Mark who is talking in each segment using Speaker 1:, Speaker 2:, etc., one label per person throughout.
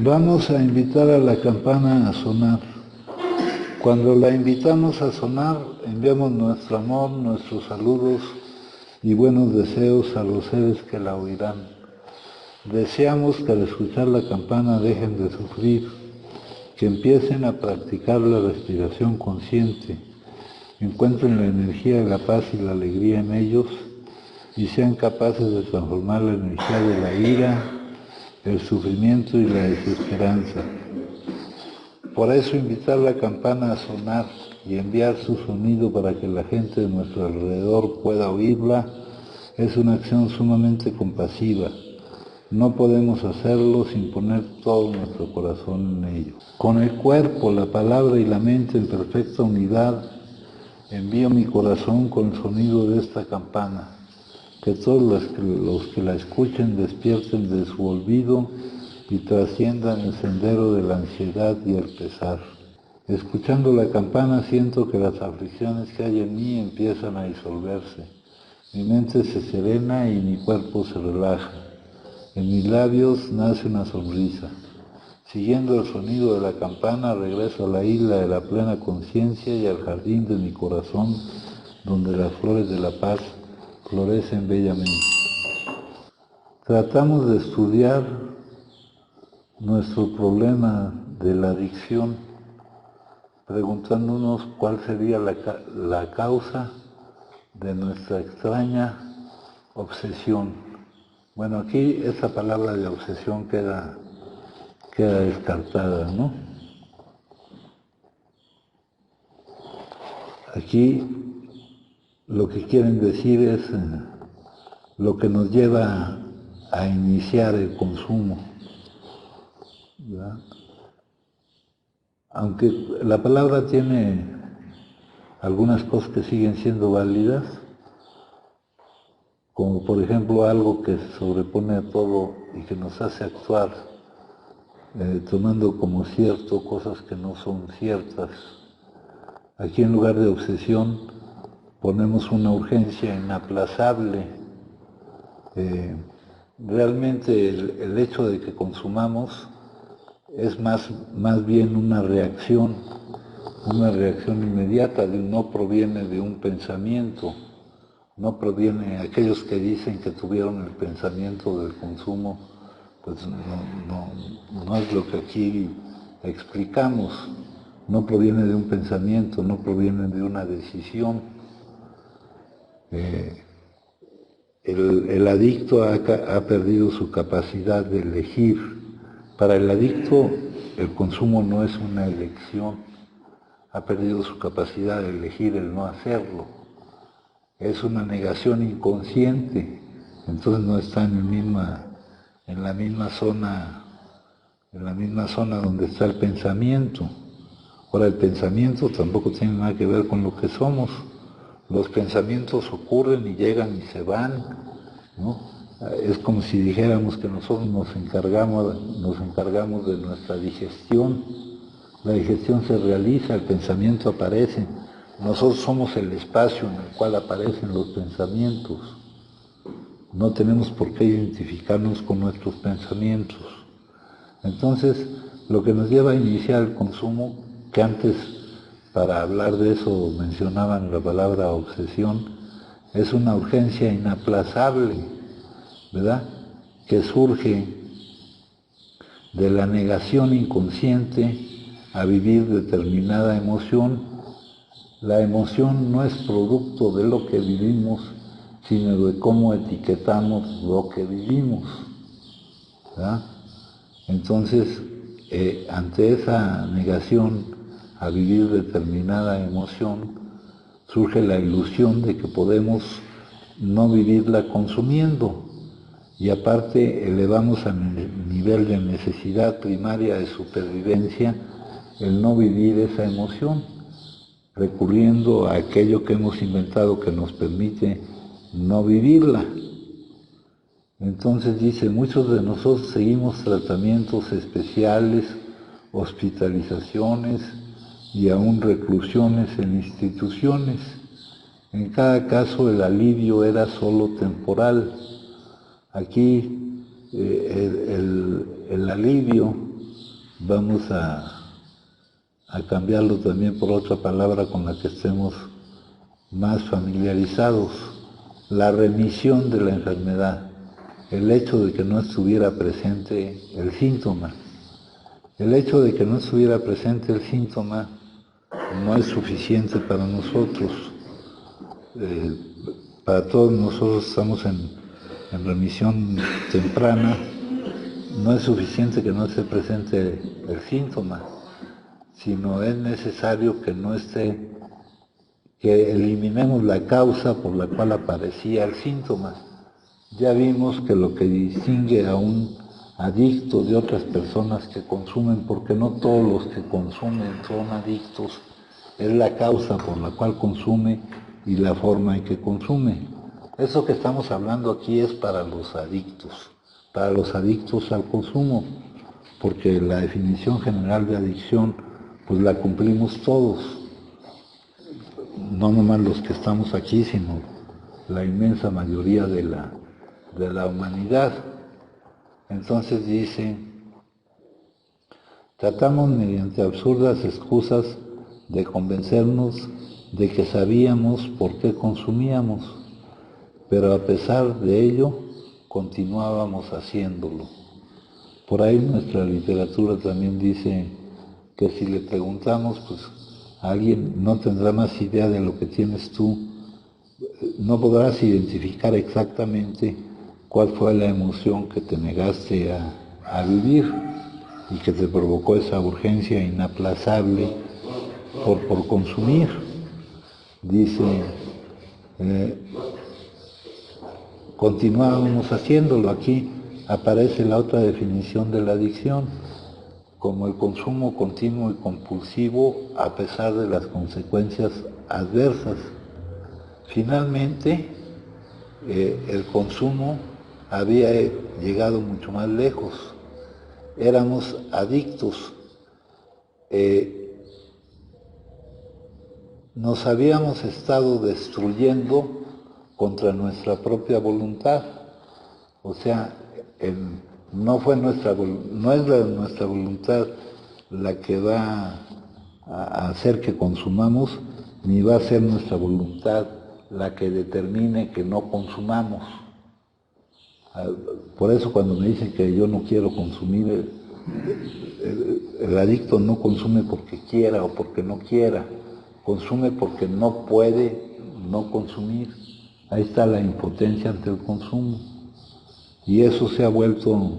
Speaker 1: Vamos a invitar a la campana a sonar. Cuando la invitamos a sonar, enviamos nuestro amor, nuestros saludos y buenos deseos a los seres que la oirán. Deseamos que al escuchar la campana dejen de sufrir, que empiecen a practicar la respiración consciente, encuentren la energía de la paz y la alegría en ellos y sean capaces de transformar la energía de la ira, el sufrimiento y la desesperanza. Por eso invitar la campana a sonar y enviar su sonido para que la gente de nuestro alrededor pueda oírla es una acción sumamente compasiva. No podemos hacerlo sin poner todo nuestro corazón en ello. Con el cuerpo, la palabra y la mente en perfecta unidad, envío mi corazón con el sonido de esta campana. Que todos los que la escuchen despierten de su olvido y trasciendan el sendero de la ansiedad y el pesar. Escuchando la campana siento que las aflicciones que hay en mí empiezan a disolverse. Mi mente se serena y mi cuerpo se relaja. En mis labios nace una sonrisa. Siguiendo el sonido de la campana regreso a la isla de la plena conciencia y al jardín de mi corazón, donde las flores de la paz florecen bellamente. Tratamos de estudiar nuestro problema de la adicción, preguntándonos cuál sería la causa de nuestra extraña obsesión. Bueno, aquí esa palabra de obsesión queda descartada, ¿no? Aquí lo que quieren decir es lo que nos lleva a iniciar el consumo, ¿verdad? Aunque la palabra tiene algunas cosas que siguen siendo válidas, como por ejemplo algo que se sobrepone a todo y que nos hace actuar tomando como cierto cosas que no son ciertas. Aquí en lugar de obsesión ponemos una urgencia inaplazable. Realmente el hecho de que consumamos es más bien una reacción inmediata, no proviene de un pensamiento, no proviene, aquellos que dicen que tuvieron el pensamiento del consumo, pues no es lo que aquí explicamos, no proviene de un pensamiento, no proviene de una decisión. El adicto ha perdido su capacidad de elegir. Para el adicto el consumo no es una elección, ha perdido su capacidad de elegir el no hacerlo. Es una negación inconsciente, entonces no está en la misma zona donde está el pensamiento. Ahora, el pensamiento tampoco tiene nada que ver con lo que somos. Los pensamientos ocurren y llegan y se van, ¿no? Es como si dijéramos que nosotros nos encargamos de nuestra digestión. La digestión se realiza, el pensamiento aparece. Nosotros somos el espacio en el cual aparecen los pensamientos. No tenemos por qué identificarnos con nuestros pensamientos. Entonces, lo que nos lleva a iniciar el consumo, que antes para hablar de eso mencionaban la palabra obsesión, es una urgencia inaplazable, ¿verdad? Que surge de la negación inconsciente a vivir determinada emoción. La emoción no es producto de lo que vivimos, sino de cómo etiquetamos lo que vivimos, ¿verdad? Entonces, ante esa negación a vivir determinada emoción, surge la ilusión de que podemos no vivirla consumiendo, y aparte elevamos a nivel de necesidad primaria de supervivencia el no vivir esa emoción, recurriendo a aquello que hemos inventado que nos permite no vivirla. Entonces dice, muchos de nosotros seguimos tratamientos especiales, hospitalizaciones y aún reclusiones en instituciones. En cada caso el alivio era solo temporal. Aquí el alivio vamos a cambiarlo también por otra palabra con la que estemos más familiarizados, la remisión de la enfermedad, el hecho de que no estuviera presente el síntoma. El hecho de que no estuviera presente el síntoma no es suficiente para nosotros. Para todos nosotros estamos en remisión temprana, no es suficiente que no esté presente el síntoma, sino es necesario que no esté, que eliminemos la causa por la cual aparecía el síntoma. Ya vimos que lo que distingue a un adicto de otras personas que consumen, porque no todos los que consumen son adictos, es la causa por la cual consume y la forma en que consume. Eso que estamos hablando aquí es para los adictos al consumo, porque la definición general de adicción pues la cumplimos todos, no nomás los que estamos aquí, sino la inmensa mayoría de la humanidad. Entonces dice, tratamos mediante absurdas excusas de convencernos de que sabíamos por qué consumíamos, pero a pesar de ello continuábamos haciéndolo. Por ahí nuestra literatura también dice que si le preguntamos, pues alguien no tendrá más idea de lo que tienes tú, no podrás identificar exactamente cuál fue la emoción que te negaste a vivir y que te provocó esa urgencia inaplazable por consumir. Dice, continuábamos haciéndolo. Aquí aparece la otra definición de la adicción, como el consumo continuo y compulsivo a pesar de las consecuencias adversas. Finalmente, el consumo había llegado mucho más lejos. Éramos adictos. Nos habíamos estado destruyendo contra nuestra propia voluntad. O sea, no es nuestra voluntad la que va a hacer que consumamos, ni va a ser nuestra voluntad la que determine que no consumamos. Por eso cuando me dicen que yo no quiero consumir, el adicto no consume porque quiera o porque no quiera, consume porque no puede no consumir. Ahí está la impotencia ante el consumo. Y eso se ha vuelto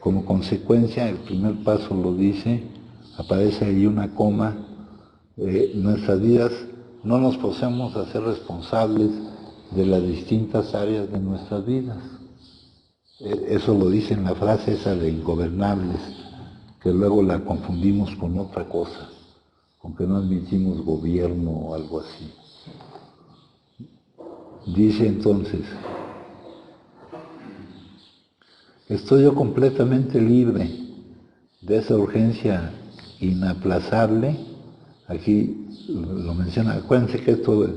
Speaker 1: como consecuencia, el primer paso lo dice, aparece ahí una coma, nuestras vidas no nos podemos hacer responsables de las distintas áreas de nuestras vidas. Eso lo dice en la frase esa de ingobernables, que luego la confundimos con otra cosa, con que no admitimos gobierno o algo así. Dice entonces, estoy yo completamente libre de esa urgencia inaplazable. Aquí lo menciona, acuérdense que esto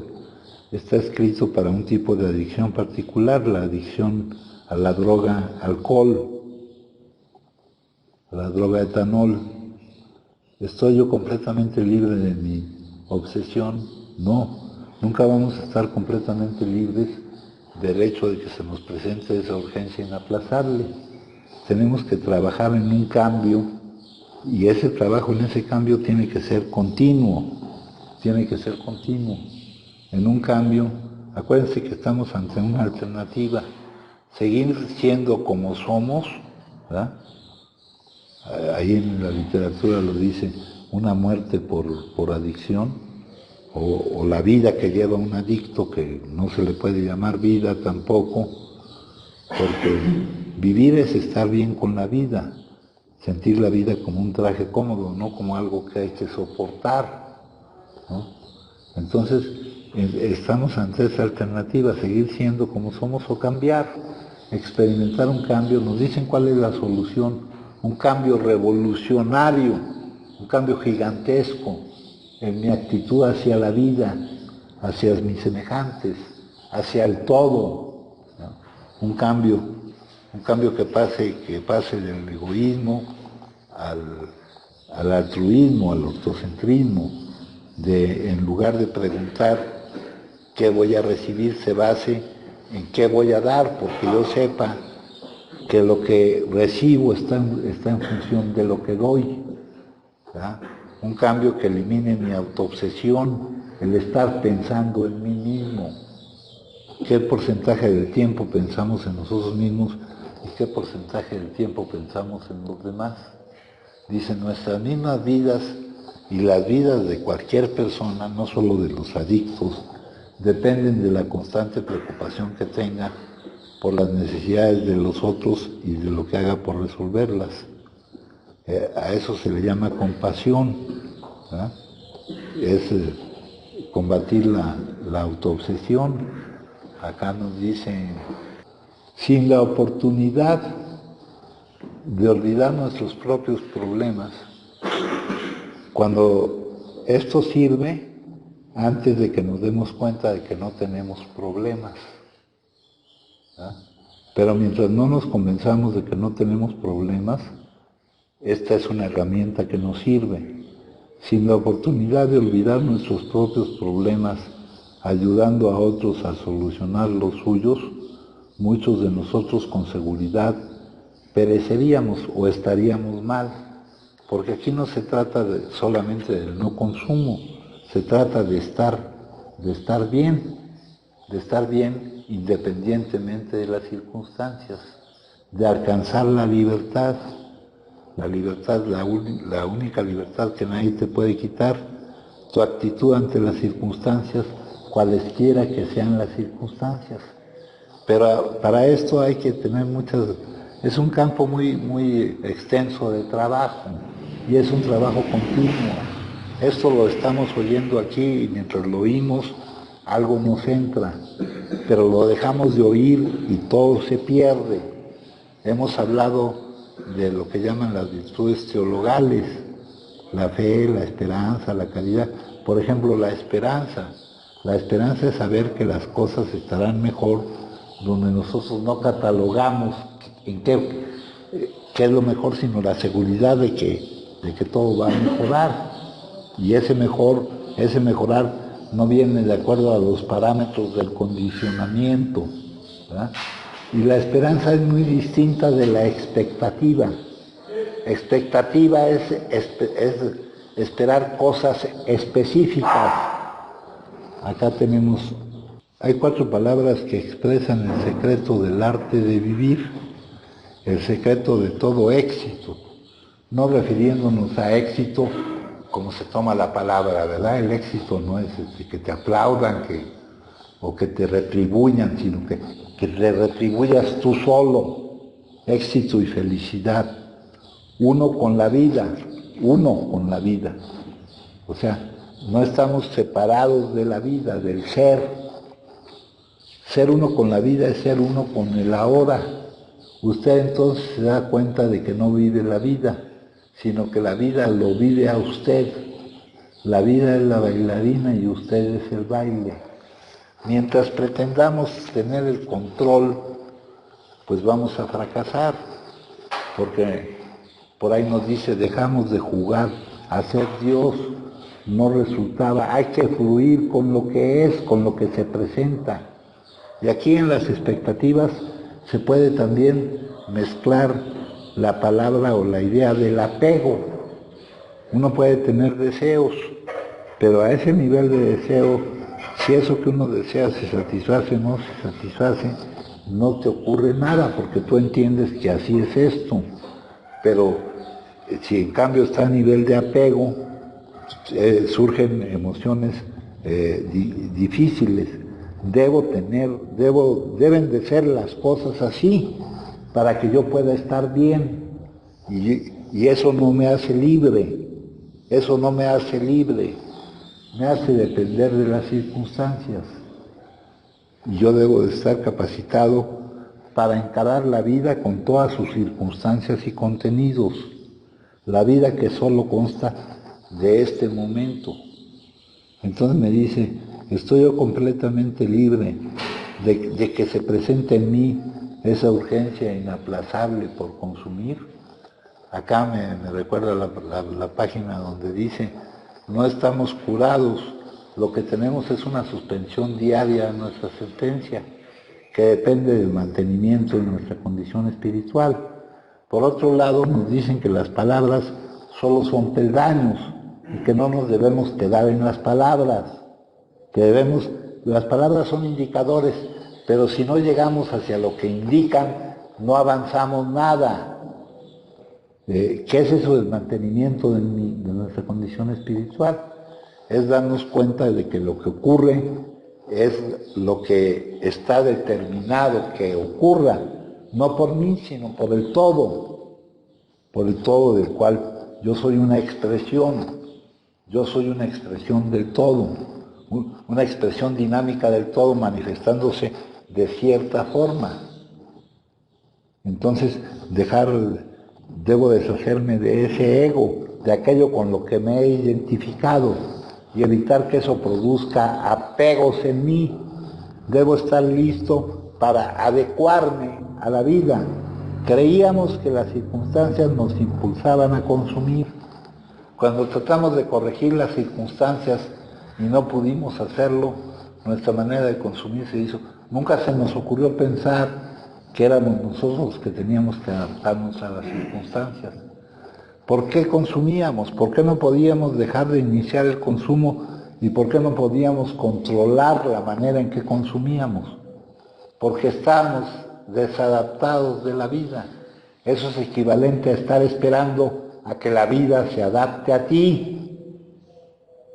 Speaker 1: está escrito para un tipo de adicción particular, la adicción a la droga alcohol, a la droga etanol. ¿Estoy yo completamente libre de mi obsesión? No, nunca vamos a estar completamente libres del hecho de que se nos presente esa urgencia inaplazable. Tenemos que trabajar en un cambio y ese trabajo en ese cambio tiene que ser continuo, En un cambio, acuérdense que estamos ante una alternativa, seguir siendo como somos, ¿verdad? Ahí en la literatura lo dice, una muerte por adicción, o la vida que lleva un adicto, que no se le puede llamar vida tampoco, porque vivir es estar bien con la vida, sentir la vida como un traje cómodo, no como algo que hay que soportar, ¿no? Entonces, estamos ante esa alternativa, seguir siendo como somos o cambiar, experimentar un cambio. Nos dicen cuál es la solución, un cambio revolucionario, un cambio gigantesco en mi actitud hacia la vida, hacia mis semejantes, hacia el todo, ¿no? Un cambio que pase del egoísmo al altruismo, al ortocentrismo, de en lugar de preguntar qué voy a recibir, se base en qué voy a dar, porque yo sepa que lo que recibo está en función de lo que doy, ¿verdad? Un cambio que elimine mi autoobsesión, el estar pensando en mí mismo. ¿Qué porcentaje del tiempo pensamos en nosotros mismos y qué porcentaje del tiempo pensamos en los demás? Dice, nuestras mismas vidas y las vidas de cualquier persona, no solo de los adictos, dependen de la constante preocupación que tenga por las necesidades de los otros y de lo que haga por resolverlas. A eso se le llama compasión, ¿verdad? Es combatir la autoobsesión. Acá nos dice, sin la oportunidad de olvidar nuestros propios problemas, cuando esto sirve antes de que nos demos cuenta de que no tenemos problemas, ¿verdad? Pero mientras no nos convenzamos de que no tenemos problemas, esta es una herramienta que nos sirve. Sin la oportunidad de olvidar nuestros propios problemas, ayudando a otros a solucionar los suyos, muchos de nosotros con seguridad pereceríamos o estaríamos mal, porque aquí no se trata solamente del no consumo, se trata de estar bien independientemente de las circunstancias, de alcanzar la libertad. La libertad, la única libertad que nadie te puede quitar, tu actitud ante las circunstancias, cualesquiera que sean las circunstancias. Pero para esto hay que tener es un campo muy extenso de trabajo y es un trabajo continuo. Esto lo estamos oyendo aquí y mientras lo oímos algo nos entra, pero lo dejamos de oír y todo se pierde. Hemos hablado de lo que llaman las virtudes teologales, la fe, la esperanza, la caridad. Por ejemplo, la esperanza. La esperanza es saber que las cosas estarán mejor donde nosotros no catalogamos en qué es lo mejor, sino la seguridad de que todo va a mejorar. Y ese mejorar no viene de acuerdo a los parámetros del condicionamiento, ¿verdad? Y la esperanza es muy distinta de la expectativa. Expectativa es esperar cosas específicas. Acá hay 4 palabras que expresan el secreto del arte de vivir, el secreto de todo éxito, no refiriéndonos a éxito como se toma la palabra, ¿verdad? El éxito no es que te aplaudan o que te retribuyan, sino que te retribuyas tú solo, éxito y felicidad, uno con la vida. O sea, no estamos separados de la vida, del ser. Ser uno con la vida es ser uno con el ahora. Usted entonces se da cuenta de que no vive la vida, sino que la vida lo vive a usted. La vida es la bailarina y usted es el baile. Mientras pretendamos tener el control, pues vamos a fracasar, porque por ahí nos dice, dejamos de jugar a ser Dios, no resultaba, hay que fluir con lo que es, con lo que se presenta. Y aquí en las expectativas se puede también mezclar la palabra o la idea del apego. Uno puede tener deseos, pero a ese nivel de deseo, si eso que uno desea se satisface o no se satisface, no te ocurre nada, porque tú entiendes que así es esto. Pero si en cambio está a nivel de apego, surgen emociones difíciles. Deben de ser las cosas así para que yo pueda estar bien. Y eso no me hace libre. Eso no me hace libre. Me hace depender de las circunstancias. Y yo debo de estar capacitado para encarar la vida con todas sus circunstancias y contenidos. La vida que solo consta de este momento. Entonces me dice, estoy yo completamente libre de que se presente en mí esa urgencia inaplazable por consumir. Acá me recuerda la página donde dice, no estamos curados, lo que tenemos es una suspensión diaria de nuestra sentencia, que depende del mantenimiento de nuestra condición espiritual. Por otro lado, nos dicen que las palabras solo son peldaños y que no nos debemos quedar en las palabras, las palabras son indicadores, pero si no llegamos hacia lo que indican, no avanzamos nada. ¿Qué es eso del mantenimiento de nuestra condición espiritual? Es darnos cuenta de que lo que ocurre es lo que está determinado que ocurra, no por mí, sino por el todo del cual yo soy una expresión del todo, una expresión dinámica del todo manifestándose de cierta forma. Entonces, debo deshacerme de ese ego, de aquello con lo que me he identificado y evitar que eso produzca apegos en mí. Debo estar listo para adecuarme a la vida. Creíamos que las circunstancias nos impulsaban a consumir. Cuando tratamos de corregir las circunstancias y no pudimos hacerlo, nuestra manera de consumir se hizo. Nunca se nos ocurrió pensar que éramos nosotros los que teníamos que adaptarnos a las circunstancias. ¿Por qué consumíamos? ¿Por qué no podíamos dejar de iniciar el consumo? ¿Y por qué no podíamos controlar la manera en que consumíamos? Porque estábamos desadaptados de la vida. Eso es equivalente a estar esperando a que la vida se adapte a ti.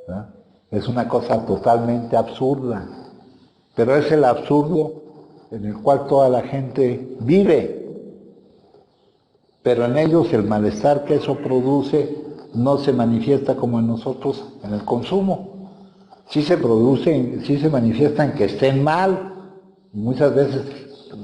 Speaker 1: ¿verdad? Es una cosa totalmente absurda, pero es el absurdo en el cual toda la gente vive, pero en ellos el malestar que eso produce no se manifiesta como en nosotros en el consumo. Sí se produce, sí se manifiesta en que estén mal, y muchas veces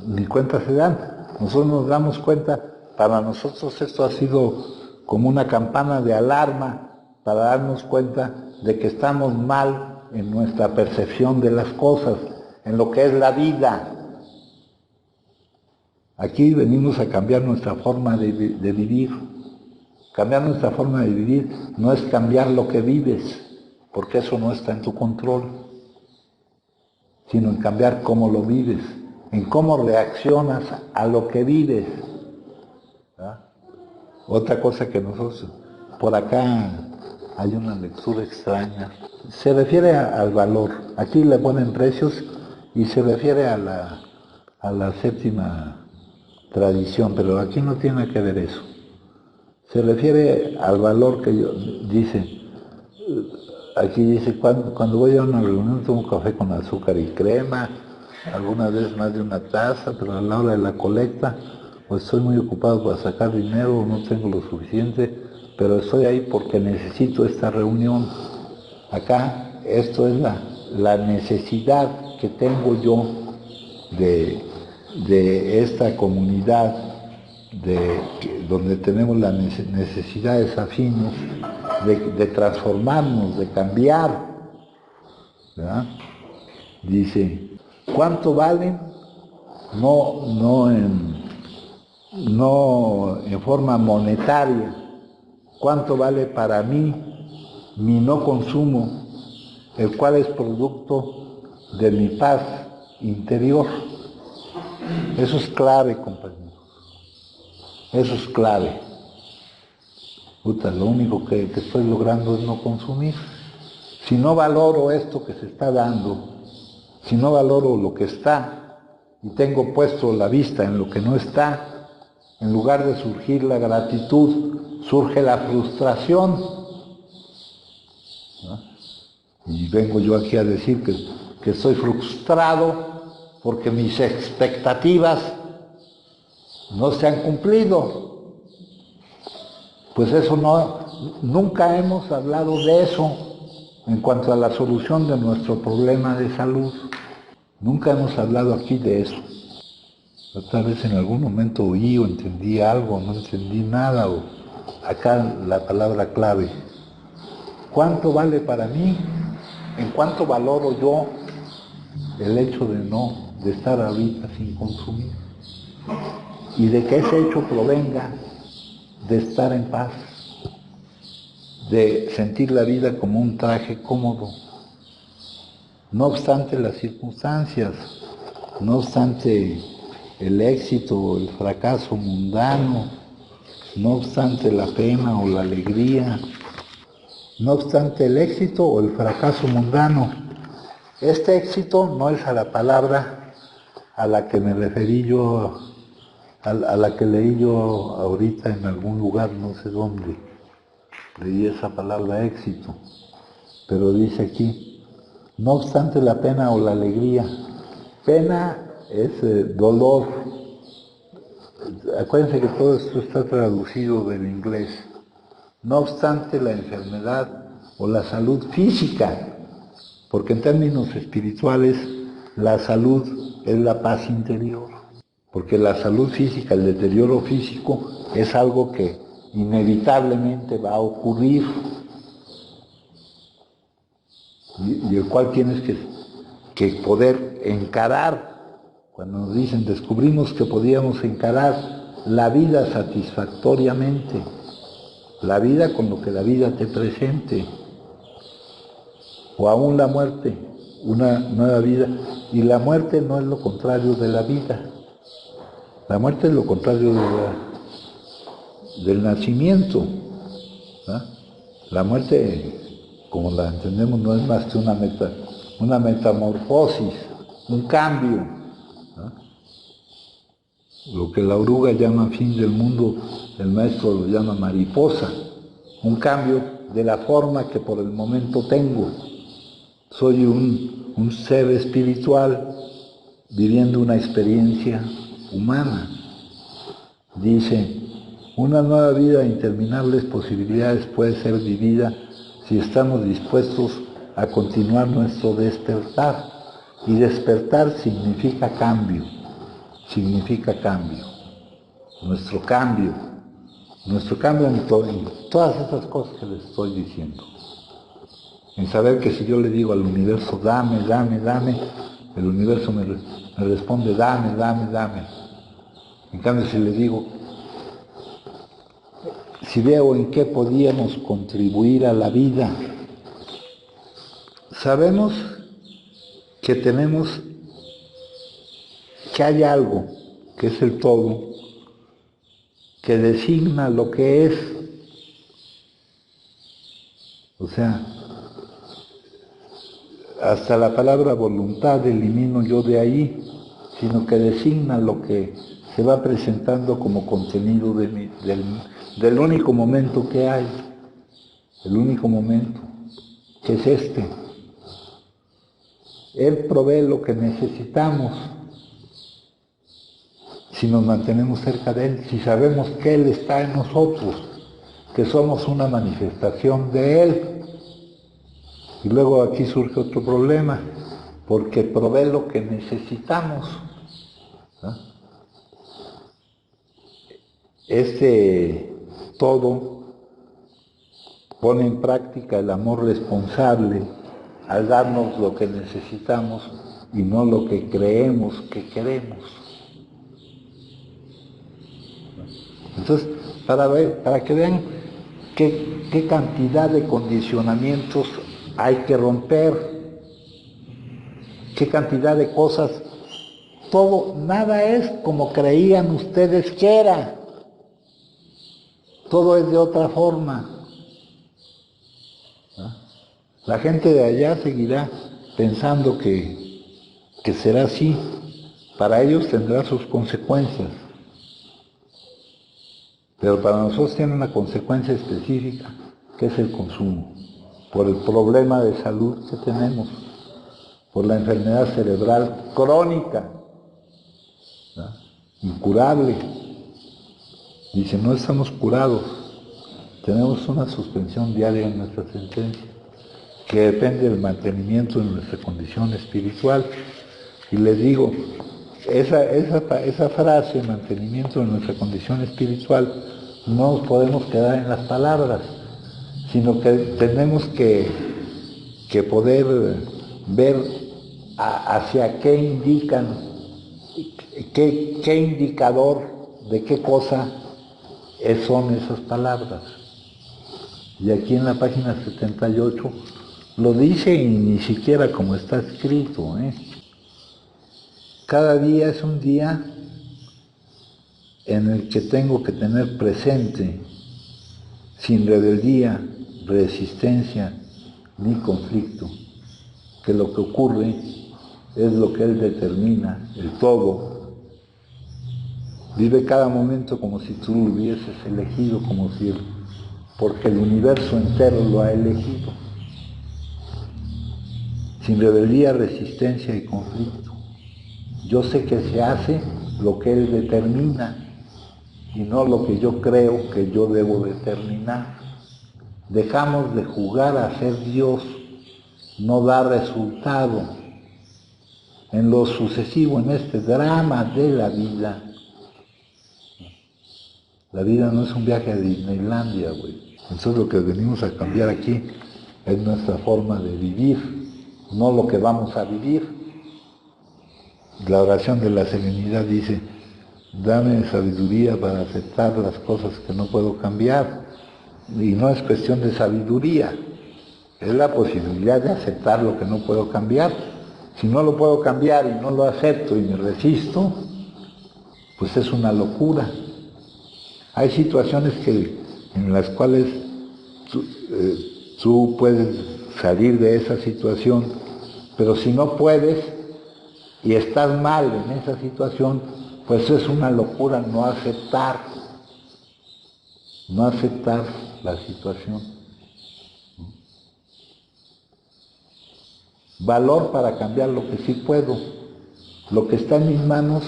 Speaker 1: ni cuenta se dan. Nosotros nos damos cuenta, para nosotros esto ha sido como una campana de alarma para darnos cuenta de que estamos mal en nuestra percepción de las cosas, en lo que es la vida. Aquí venimos a cambiar nuestra forma de vivir. Cambiar nuestra forma de vivir no es cambiar lo que vives, porque eso no está en tu control, sino en cambiar cómo lo vives, en cómo reaccionas a lo que vives. ¿verdad? Otra cosa que nosotros, por acá hay una lectura extraña, se refiere al valor. Aquí le ponen precios y se refiere a la séptima tradición, pero aquí no tiene que ver eso. Se refiere al valor que aquí dice, cuando voy a una reunión tomo un café con azúcar y crema, algunas veces más de una taza, pero a la hora de la colecta, pues estoy muy ocupado para sacar dinero, no tengo lo suficiente, pero estoy ahí porque necesito esta reunión. Acá, esto es la necesidad que tengo yo de esta comunidad, donde tenemos las necesidades afines de transformarnos, de cambiar. ¿verdad? Dice, ¿cuánto valen? No en forma monetaria. ¿Cuánto vale para mí mi no consumo, el cual es producto de mi paz interior? Eso es clave, compañeros. Eso es clave. Lo único que estoy logrando es no consumir. Si no valoro esto que se está dando, si no valoro lo que está y tengo puesto la vista en lo que no está, en lugar de surgir la gratitud, surge la frustración. ¿no? Y vengo yo aquí a decir que estoy frustrado porque mis expectativas no se han cumplido. Pues eso nunca hemos hablado de eso en cuanto a la solución de nuestro problema de salud. Nunca hemos hablado aquí de eso. Tal vez en algún momento oí o entendí algo, no entendí nada. Acá la palabra clave. ¿Cuánto vale para mí? ¿En cuánto valoro yo el hecho de estar ahorita sin consumir? Y de que ese hecho provenga de estar en paz, de sentir la vida como un traje cómodo, no obstante las circunstancias, no obstante el éxito o el fracaso mundano, no obstante la pena o la alegría, no obstante el éxito o el fracaso mundano. Este éxito no es a la palabra a la que me referí yo, a la que leí yo ahorita en algún lugar, no sé dónde, leí esa palabra éxito, pero dice aquí, no obstante la pena o la alegría. Pena es dolor. Acuérdense que todo esto está traducido del inglés. No obstante la enfermedad o la salud física, porque en términos espirituales la salud es la paz interior, porque la salud física, el deterioro físico es algo que inevitablemente va a ocurrir y el cual tienes que poder encarar. Cuando nos dicen, descubrimos que podíamos encarar la vida satisfactoriamente, la vida con lo que la vida te presente, o aún la muerte, una nueva vida. Y la muerte no es lo contrario de la vida. La muerte es lo contrario del nacimiento, ¿no? La muerte, como la entendemos, no es más que una metamorfosis, un cambio, ¿no? Lo que la oruga llama fin del mundo, el maestro lo llama mariposa, un cambio de la forma que por el momento tengo. Soy un ser espiritual viviendo una experiencia humana. Dice, una nueva vida de interminables posibilidades puede ser vivida si estamos dispuestos a continuar nuestro despertar. Y despertar significa cambio, nuestro cambio en todas esas cosas que les estoy diciendo. En saber que si yo le digo al universo, dame, el universo me responde, dame. En cambio, si le digo, si veo en qué podíamos contribuir a la vida, sabemos que que hay algo, que es el todo, que designa lo que es. O sea, hasta la palabra voluntad elimino yo de ahí, sino que designa lo que se va presentando como contenido del único momento que hay, el único momento, que es este. Él provee lo que necesitamos si nos mantenemos cerca de Él, si sabemos que Él está en nosotros, que somos una manifestación de Él. Y luego aquí surge otro problema, porque provee lo que necesitamos, ¿no? Este todo pone en práctica el amor responsable al darnos lo que necesitamos y no lo que creemos que queremos. Entonces, para que vean qué cantidad de condicionamientos hay que romper, qué cantidad de cosas, nada es como creían ustedes que era, todo es de otra forma. ¿No? La gente de allá seguirá pensando que será así, para ellos tendrá sus consecuencias. Pero para nosotros tiene una consecuencia específica, que es el consumo, por el problema de salud que tenemos, por la enfermedad cerebral crónica, ¿no? Incurable. Dice, no estamos curados, tenemos una suspensión diaria en nuestra sentencia, que depende del mantenimiento de nuestra condición espiritual. Y les digo, esa frase, mantenimiento de nuestra condición espiritual, no nos podemos quedar en las palabras, sino que tenemos que poder ver hacia qué indican, qué indicador de qué cosa son esas palabras. Y aquí en la página 78 lo dice y ni siquiera como está escrito. Cada día es un día en el que tengo que tener presente, sin rebeldía, resistencia ni conflicto, que lo que ocurre es lo que Él determina, el todo. Vive cada momento como si tú lo hubieses elegido, porque el universo entero lo ha elegido. Sin rebeldía, resistencia y conflicto. Yo sé que se hace lo que Él determina y no lo que yo creo que yo debo determinar. Dejamos de jugar a ser Dios, no da resultado. En lo sucesivo, en este drama de la vida no es un viaje a Disneylandia, güey. Entonces lo que venimos a cambiar aquí es nuestra forma de vivir, no lo que vamos a vivir. La oración de la serenidad dice, dame sabiduría para aceptar las cosas que no puedo cambiar. Y no es cuestión de sabiduría, es la posibilidad de aceptar lo que no puedo cambiar. Si no lo puedo cambiar y no lo acepto y me resisto, pues es una locura. Hay situaciones en las cuales tú puedes salir de esa situación, pero si no puedes y estás mal en esa situación, pues es una locura no aceptar la situación. Valor para cambiar lo que sí puedo. Lo que está en mis manos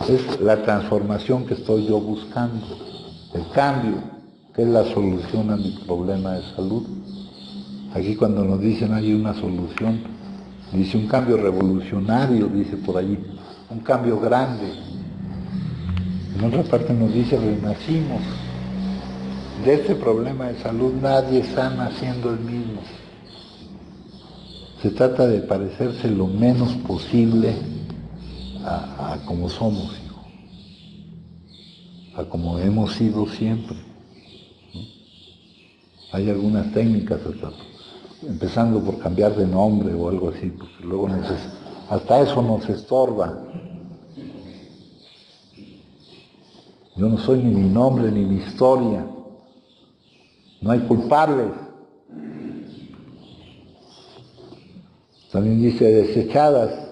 Speaker 1: es la transformación que estoy yo buscando, el cambio, que es la solución a mi problema de salud. Aquí cuando nos dicen hay una solución, dice un cambio revolucionario, dice por allí, un cambio grande. En otra parte nos dice renacimos. De este problema de salud nadie está naciendo el mismo. Se trata de parecerse lo menos posible a como somos, hijo, a como hemos sido siempre. Hay algunas técnicas, empezando por cambiar de nombre o algo así, porque luego hasta eso nos estorba. Yo no soy ni mi nombre ni mi historia. No hay culpables. También dice, desechadas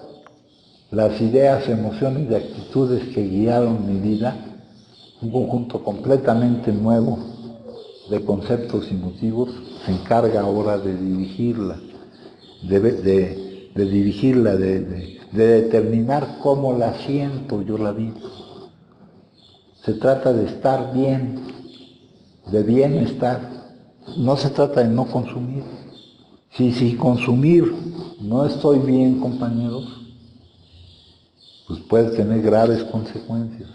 Speaker 1: las ideas, emociones y actitudes que guiaron mi vida, un conjunto completamente nuevo de conceptos y motivos se encarga ahora de dirigirla, de determinar cómo la siento yo la vida. Se trata de estar bien, de bienestar. No se trata de no consumir. Si consumir no estoy bien, compañeros, pues puede tener graves consecuencias.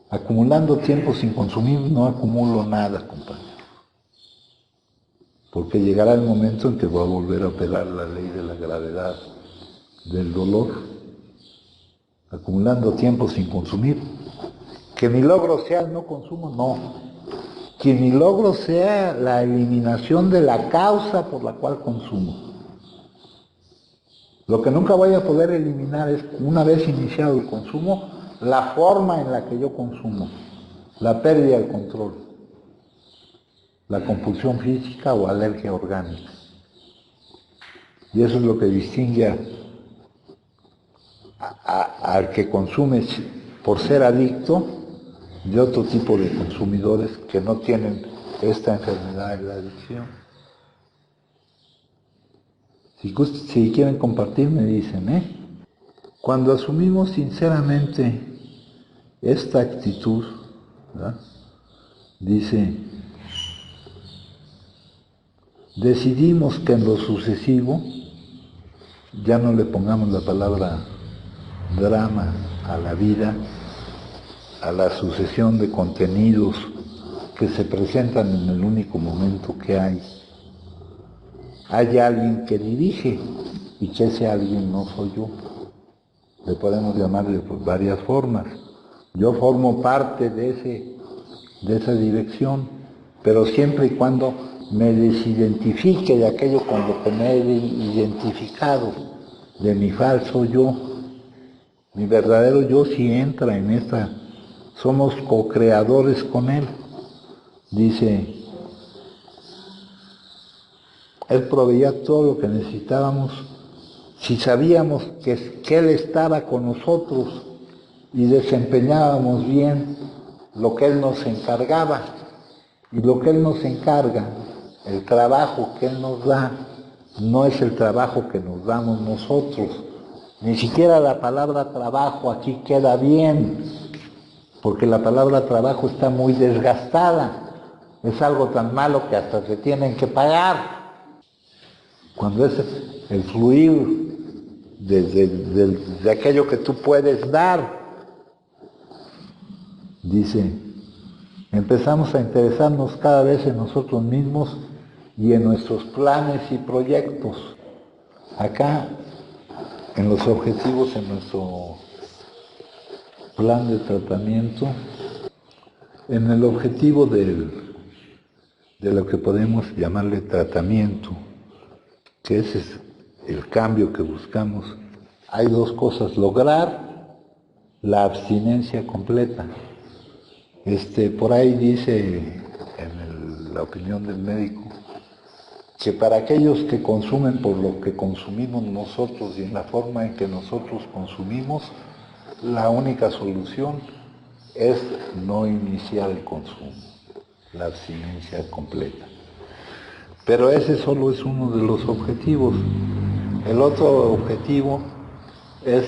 Speaker 1: Acumulando tiempo sin consumir no acumulo nada, compañeros. Porque llegará el momento en que voy a volver a operar la ley de la gravedad del dolor. Acumulando tiempo sin consumir. Que mi logro sea el no consumo, no. Que mi logro sea la eliminación de la causa por la cual consumo. Lo que nunca voy a poder eliminar es, una vez iniciado el consumo, la forma en la que yo consumo, la pérdida del control, la compulsión física o alergia orgánica. Y eso es lo que distingue al que consume por ser adicto de otro tipo de consumidores que no tienen esta enfermedad de la adicción. Si quieren compartir, me dicen, Cuando asumimos sinceramente esta actitud, ¿verdad? Dice, decidimos que en lo sucesivo ya no le pongamos la palabra drama a la vida, a la sucesión de contenidos que se presentan en el único momento que hay. Hay alguien que dirige y que ese alguien no soy yo. le podemos llamar de varias formas. Yo formo parte de esa dirección, pero siempre y cuando me desidentifique de aquello con lo que me he identificado, de mi falso yo. Mi verdadero yo sí entra en esta, somos co-creadores con él. Dice, él proveía todo lo que necesitábamos. Si sabíamos que él estaba con nosotros y desempeñábamos bien lo que él nos encargaba, y lo que él nos encarga, el trabajo que él nos da, no es el trabajo que nos damos nosotros. Ni siquiera la palabra trabajo aquí queda bien, porque la palabra trabajo está muy desgastada. Es algo tan malo que hasta se tienen que pagar. Cuando es el fluir de aquello que tú puedes dar, dice, empezamos a interesarnos cada vez en nosotros mismos y en nuestros planes y proyectos. Acá, en los objetivos, en nuestro plan de tratamiento, en el objetivo de lo que podemos llamarle tratamiento, que ese es el cambio que buscamos, hay dos cosas: lograr la abstinencia completa. Por ahí dice, en la opinión del médico, que para aquellos que consumen por lo que consumimos nosotros y en la forma en que nosotros consumimos, la única solución es no iniciar el consumo, la abstinencia completa. Pero ese solo es uno de los objetivos. El otro objetivo es,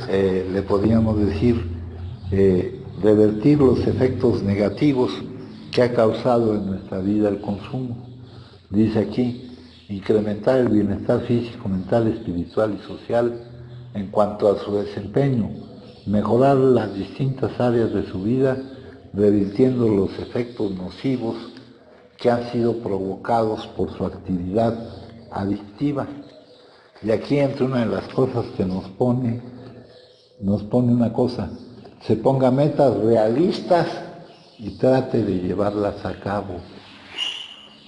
Speaker 1: le podríamos decir, revertir los efectos negativos que ha causado en nuestra vida el consumo. Dice aquí, incrementar el bienestar físico, mental, espiritual y social en cuanto a su desempeño, mejorar las distintas áreas de su vida, revirtiendo los efectos nocivos que han sido provocados por su actividad adictiva. Y aquí entre una de las cosas que nos pone una cosa: se ponga metas realistas y trate de llevarlas a cabo.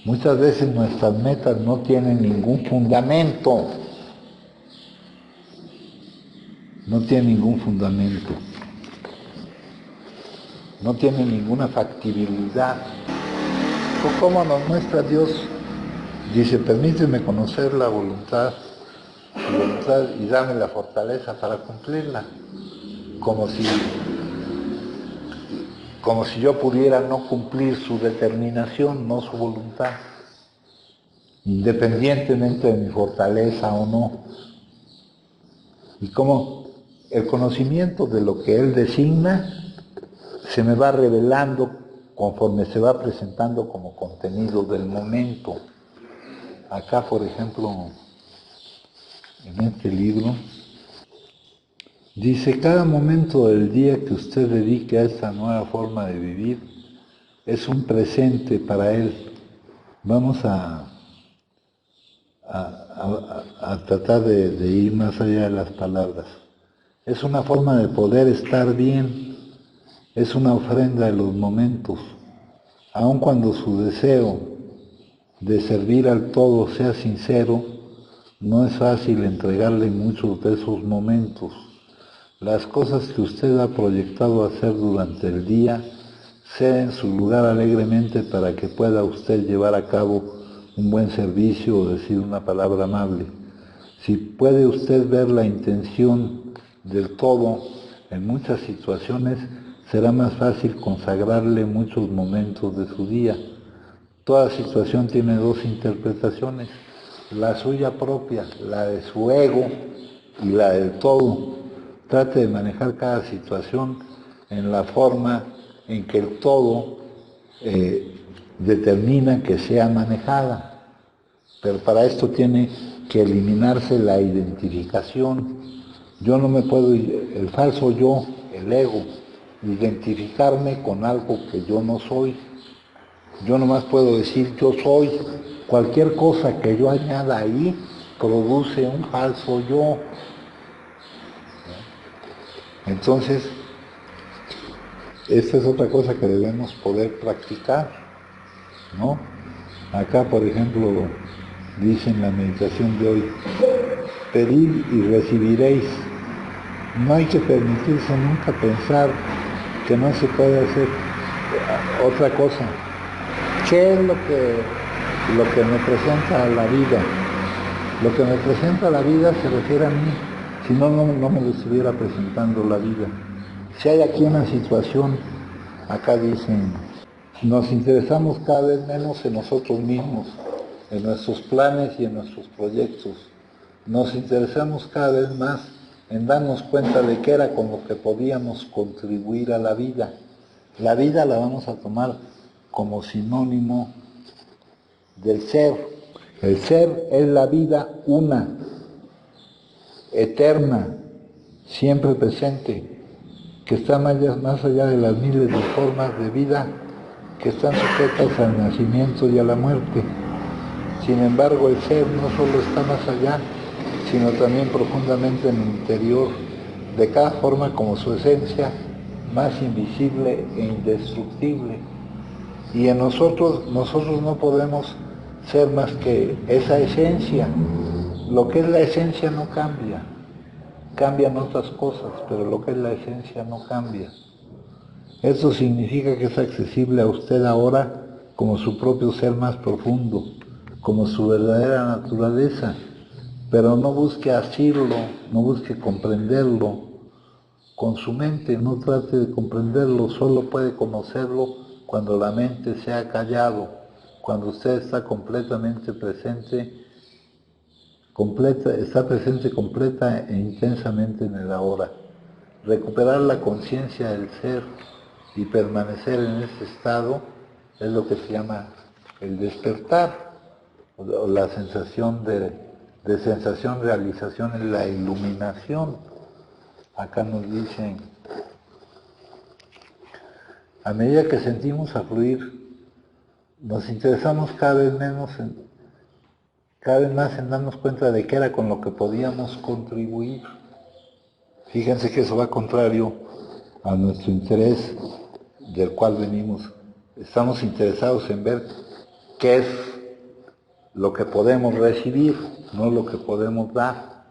Speaker 1: Muchas veces nuestras metas no tienen ningún fundamento, no tienen ninguna factibilidad. ¿Cómo nos muestra Dios? Dice, permíteme conocer la voluntad y dame la fortaleza para cumplirla. Como si yo pudiera no cumplir su determinación, no su voluntad, independientemente de mi fortaleza o no. Y como el conocimiento de lo que Él designa se me va revelando conforme se va presentando como contenido del momento. Acá, por ejemplo, en este libro, dice, cada momento del día que usted dedique a esta nueva forma de vivir es un presente para él. Vamos a tratar de ir más allá de las palabras. Es una forma de poder estar bien, es una ofrenda de los momentos. Aun cuando su deseo de servir al todo sea sincero, no es fácil entregarle muchos de esos momentos. Las cosas que usted ha proyectado hacer durante el día, ceden su lugar alegremente para que pueda usted llevar a cabo un buen servicio o decir una palabra amable. Si puede usted ver la intención del todo en muchas situaciones, será más fácil consagrarle muchos momentos de su día. Toda situación tiene dos interpretaciones: la suya propia, la de su ego y la del todo. Trate de manejar cada situación en la forma en que el todo determina que sea manejada. Pero para esto tiene que eliminarse la identificación. Yo no me puedo, el falso yo, el ego, identificarme con algo que yo no soy. Yo nomás puedo decir yo soy. Cualquier cosa que yo añada ahí produce un falso yo. Entonces, esta es otra cosa que debemos poder practicar, ¿no? Acá, por ejemplo, dice en la meditación de hoy, pedid y recibiréis. No hay que permitirse nunca pensar que no se puede hacer otra cosa. ¿Qué es lo que me presenta la vida? Lo que me presenta la vida se refiere a mí, si no, no me lo estuviera presentando la vida. Si hay aquí una situación, acá dicen, nos interesamos cada vez menos en nosotros mismos, en nuestros planes y en nuestros proyectos. Nos interesamos cada vez más en darnos cuenta de qué era con lo que podíamos contribuir a la vida. La vida la vamos a tomar como sinónimo del ser. El ser es la vida una, eterna, siempre presente, que está más allá de las miles de formas de vida que están sujetas al nacimiento y a la muerte. Sin embargo, el ser no solo está más allá, sino también profundamente en el interior, de cada forma como su esencia, más invisible e indestructible. Y en nosotros no podemos ser más que esa esencia. Lo que es la esencia no cambia. Cambian otras cosas, pero lo que es la esencia no cambia. Eso significa que es accesible a usted ahora como su propio ser más profundo, como su verdadera naturaleza, pero no busque asirlo, no busque comprenderlo con su mente, no trate de comprenderlo, solo puede conocerlo cuando la mente se ha callado, cuando usted está completamente presente, está presente completa e intensamente en el ahora. Recuperar la conciencia del ser y permanecer en ese estado es lo que se llama el despertar, o la sensación de sensación, realización, es la iluminación. Acá nos dicen, a medida que sentimos a fluir, nos interesamos cada vez más en darnos cuenta de qué era con lo que podíamos contribuir. Fíjense que eso va contrario a nuestro interés del cual venimos. Estamos interesados en ver qué es lo que podemos recibir, no lo que podemos dar.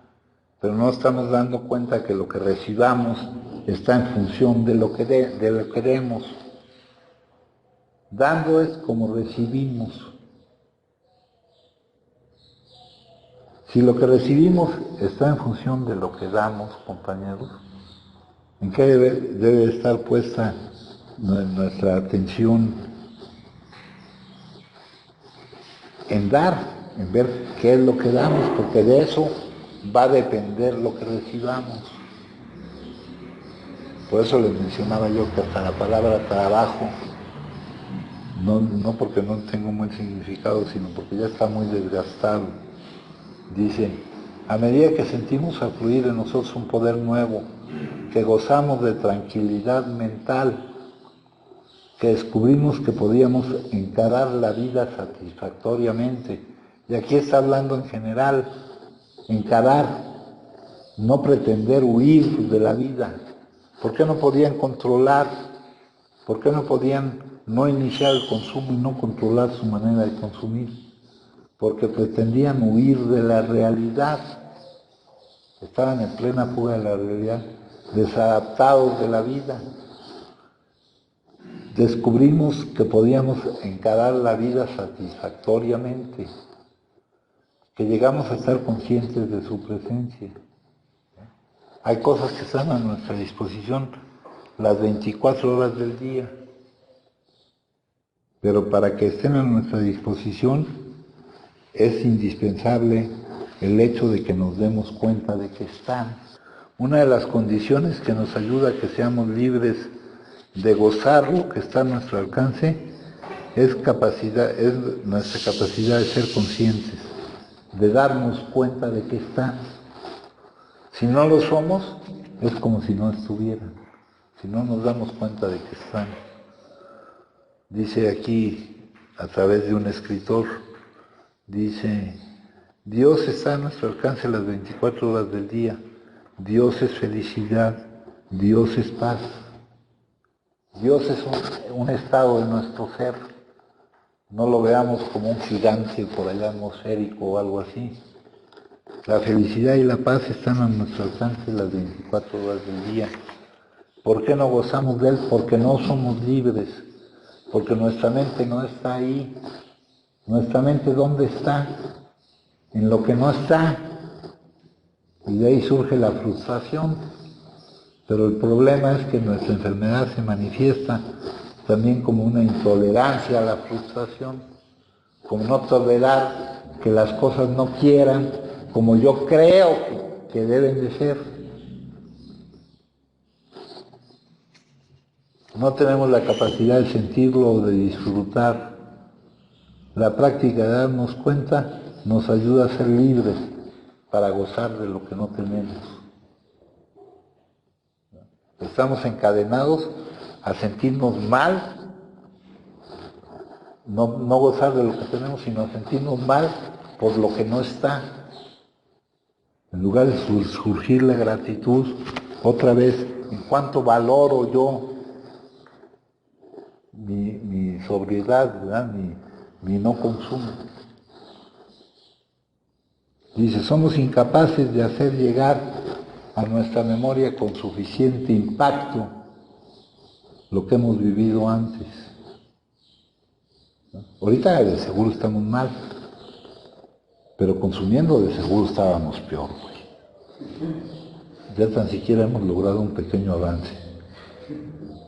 Speaker 1: Pero no estamos dando cuenta que lo que recibamos está en función de lo que demos. Dando es como recibimos. Si lo que recibimos está en función de lo que damos, compañeros, ¿en qué debe estar puesta nuestra atención? En dar, en ver qué es lo que damos, porque de eso va a depender lo que recibamos. Por eso les mencionaba yo que hasta la palabra trabajo, no porque no tenga un buen significado, sino porque ya está muy desgastado. Dice, a medida que sentimos afluir en nosotros un poder nuevo, que gozamos de tranquilidad mental, que descubrimos que podíamos encarar la vida satisfactoriamente, y aquí está hablando en general, encarar, no pretender huir de la vida. ¿Por qué no podían controlar? ¿Por qué no podían no iniciar el consumo y no controlar su manera de consumir? Porque pretendían huir de la realidad. Estaban en plena fuga de la realidad, desadaptados de la vida. Descubrimos que podíamos encarar la vida satisfactoriamente, que llegamos a estar conscientes de su presencia. Hay cosas que están a nuestra disposición las 24 horas del día, pero para que estén a nuestra disposición es indispensable el hecho de que nos demos cuenta de que están. Una de las condiciones que nos ayuda a que seamos libres de gozar lo que está a nuestro alcance es nuestra capacidad de ser conscientes, de darnos cuenta de que están. Si no lo somos, es como si no estuvieran, si no nos damos cuenta de que están. Dice aquí, a través de un escritor, dice, Dios está a nuestro alcance las 24 horas del día. Dios es felicidad. Dios es paz. Dios es un estado de nuestro ser. No lo veamos como un gigante por allá atmosférico o algo así. La felicidad y la paz están a nuestro alcance las 24 horas del día. ¿Por qué no gozamos de él? Porque no somos libres, porque nuestra mente no está ahí. Nuestra mente, ¿dónde está? En lo que no está. Y de ahí surge la frustración. Pero el problema es que nuestra enfermedad se manifiesta también como una intolerancia a la frustración, como no tolerar que las cosas no quieran como yo creo que deben de ser. No tenemos la capacidad de sentirlo o de disfrutar. La práctica de darnos cuenta nos ayuda a ser libres para gozar de lo que no tenemos. Estamos encadenados a sentirnos mal, no gozar de lo que tenemos, sino a sentirnos mal por lo que no está. En lugar de surgir la gratitud, otra vez, ¿en cuánto valoro yo mi sobriedad, ¿verdad? Mi no consumo? Dice, somos incapaces de hacer llegar a nuestra memoria con suficiente impacto lo que hemos vivido antes. Ahorita de seguro estamos mal, pero consumiendo de seguro estábamos peor, güey. Ya tan siquiera hemos logrado un pequeño avance.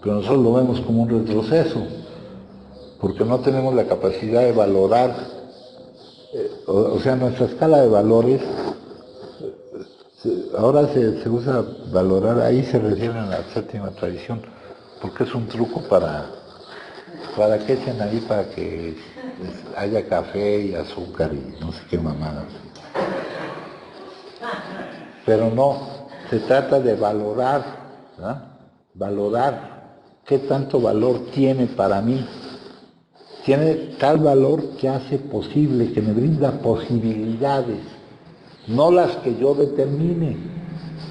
Speaker 1: Pero nosotros lo vemos como un retroceso, porque no tenemos la capacidad de valorar, o sea, nuestra escala de valores, ahora se usa valorar, ahí se refiere a la séptima tradición, porque es un truco para que echen ahí para que haya café y azúcar y no sé qué mamadas. Pero no, se trata de valorar, ¿verdad? Valorar qué tanto valor tiene para mí. Tiene tal valor que hace posible, que me brinda posibilidades, no las que yo determine,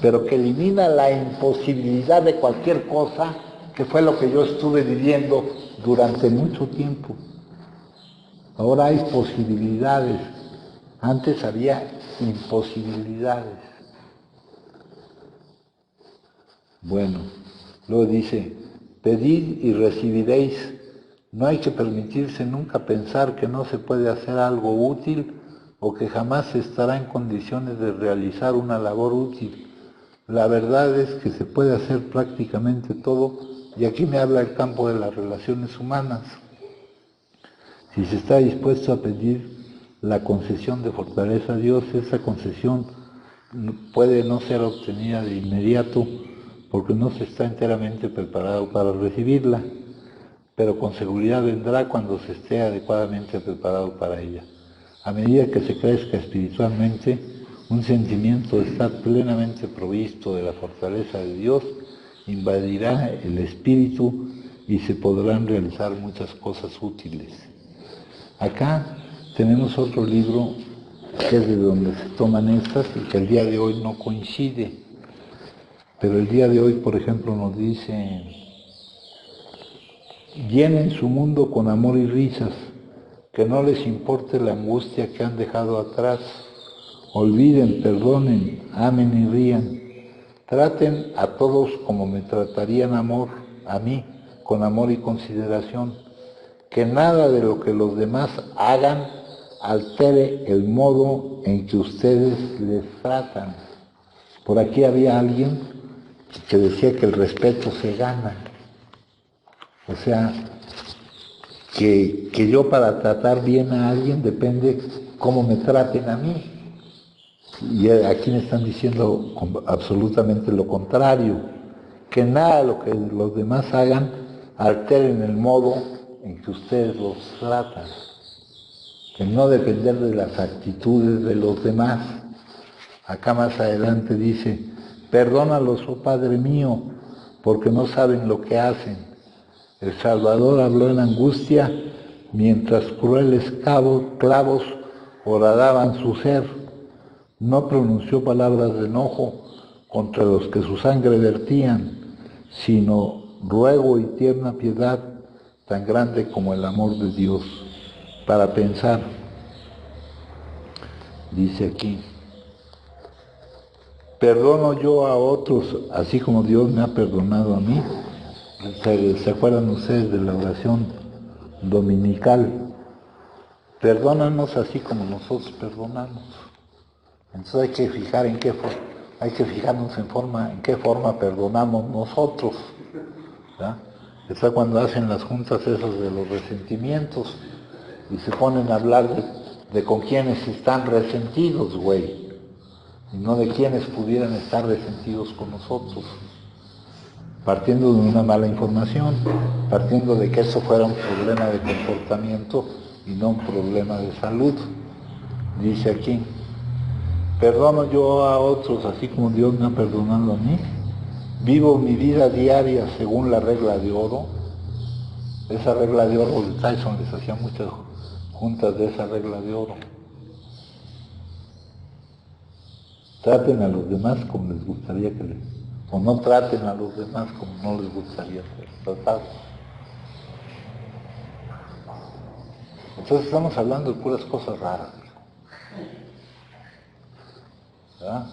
Speaker 1: pero que elimina la imposibilidad de cualquier cosa, que fue lo que yo estuve viviendo durante mucho tiempo. Ahora hay posibilidades, antes había imposibilidades. Bueno, luego dice, pedid y recibiréis. No hay que permitirse nunca pensar que no se puede hacer algo útil o que jamás se estará en condiciones de realizar una labor útil. La verdad es que se puede hacer prácticamente todo, y aquí me habla el campo de las relaciones humanas. Si se está dispuesto a pedir la concesión de fortaleza a Dios, esa concesión puede no ser obtenida de inmediato porque no se está enteramente preparado para recibirla, pero con seguridad vendrá cuando se esté adecuadamente preparado para ella. A medida que se crezca espiritualmente, un sentimiento de estar plenamente provisto de la fortaleza de Dios invadirá el espíritu y se podrán realizar muchas cosas útiles. Acá tenemos otro libro que es de donde se toman estas y que el día de hoy no coincide. Pero el día de hoy, por ejemplo, nos dice, llenen su mundo con amor y risas, que no les importe la angustia que han dejado atrás. Olviden, perdonen, amen y rían. Traten a todos como me tratarían a mí, con amor y consideración. Que nada de lo que los demás hagan altere el modo en que ustedes les tratan. Por aquí había alguien que decía que el respeto se gana. O sea, que yo para tratar bien a alguien depende cómo me traten a mí. Y aquí me están diciendo absolutamente lo contrario, que nada de lo que los demás hagan alteren el modo en que ustedes los tratan, que no depender de las actitudes de los demás. Acá más adelante dice, perdónalos, oh Padre mío, porque no saben lo que hacen. El Salvador habló en angustia, mientras crueles clavos horadaban su ser. No pronunció palabras de enojo, contra los que su sangre vertían, sino ruego y tierna piedad tan grande como el amor de Dios, para pensar, dice aquí, perdono yo a otros, así como Dios me ha perdonado a mí. ¿Se acuerdan ustedes de la oración dominical? Perdónanos así como nosotros perdonamos. Entonces hay que fijar hay que fijarnos en qué forma perdonamos nosotros. ¿Ya? Está cuando hacen las juntas esas de los resentimientos y se ponen a hablar de con quienes están resentidos, güey, y no de quienes pudieran estar resentidos con nosotros, partiendo de una mala información, partiendo de que eso fuera un problema de comportamiento y no un problema de salud. Dice aquí, perdono yo a otros así como Dios me ha perdonado a mí. Vivo mi vida diaria según la regla de oro. Esa regla de oro de Tyson les hacía muchas juntas de esa regla de oro. Traten a los demás como les gustaría que les... o no traten a los demás como no les gustaría ser tratados. Entonces estamos hablando de puras cosas raras. ¿Verdad?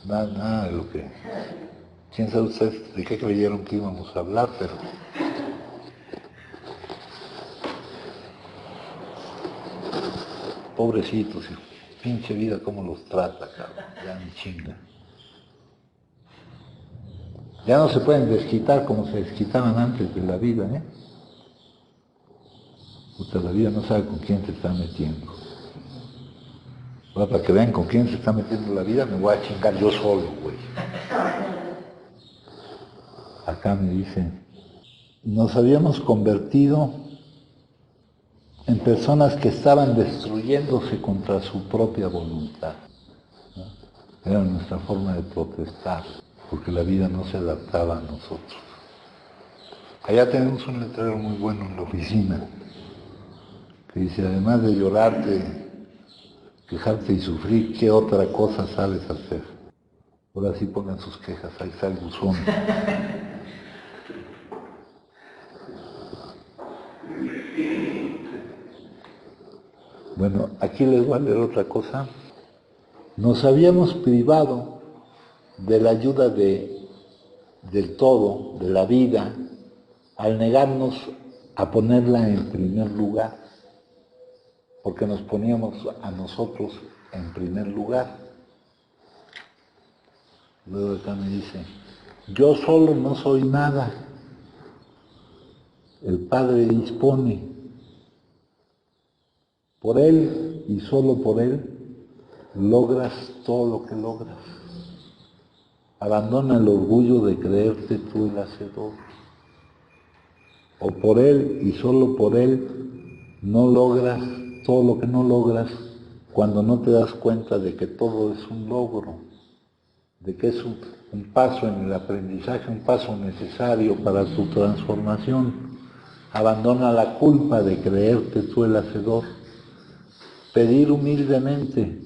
Speaker 1: Nada de lo que... ¿Quién sabe ustedes de qué creyeron que íbamos a hablar? Pero... pobrecitos, pinche vida cómo los trata, cabrón. Ya ni chinga. Ya no se pueden desquitar como se desquitaban antes de la vida, ¿eh? Puta, la vida no sabe con quién se está metiendo. Ahora, para que vean con quién se está metiendo la vida, me voy a chingar yo solo, güey. Acá me dicen, nos habíamos convertido en personas que estaban destruyéndose contra su propia voluntad, ¿no? Era nuestra forma de protestar, porque la vida no se adaptaba a nosotros. Allá tenemos un letrero muy bueno en la oficina, que dice, además de llorarte, quejarte y sufrir, ¿qué otra cosa sabes hacer? Ahora sí pongan sus quejas, ahí está el buzón. Bueno, aquí les voy a leer otra cosa. Nos habíamos privado de la ayuda del todo, de la vida, al negarnos a ponerla en primer lugar, porque nos poníamos a nosotros en primer lugar. Luego acá me dice, yo solo no soy nada, el Padre dispone. Por Él y solo por Él logras todo lo que logras. Abandona el orgullo de creerte tú el hacedor. O por Él y solo por Él no logras todo lo que no logras cuando no te das cuenta de que todo es un logro, de que es un paso en el aprendizaje, un paso necesario para tu transformación. Abandona la culpa de creerte tú el hacedor. Pedir humildemente,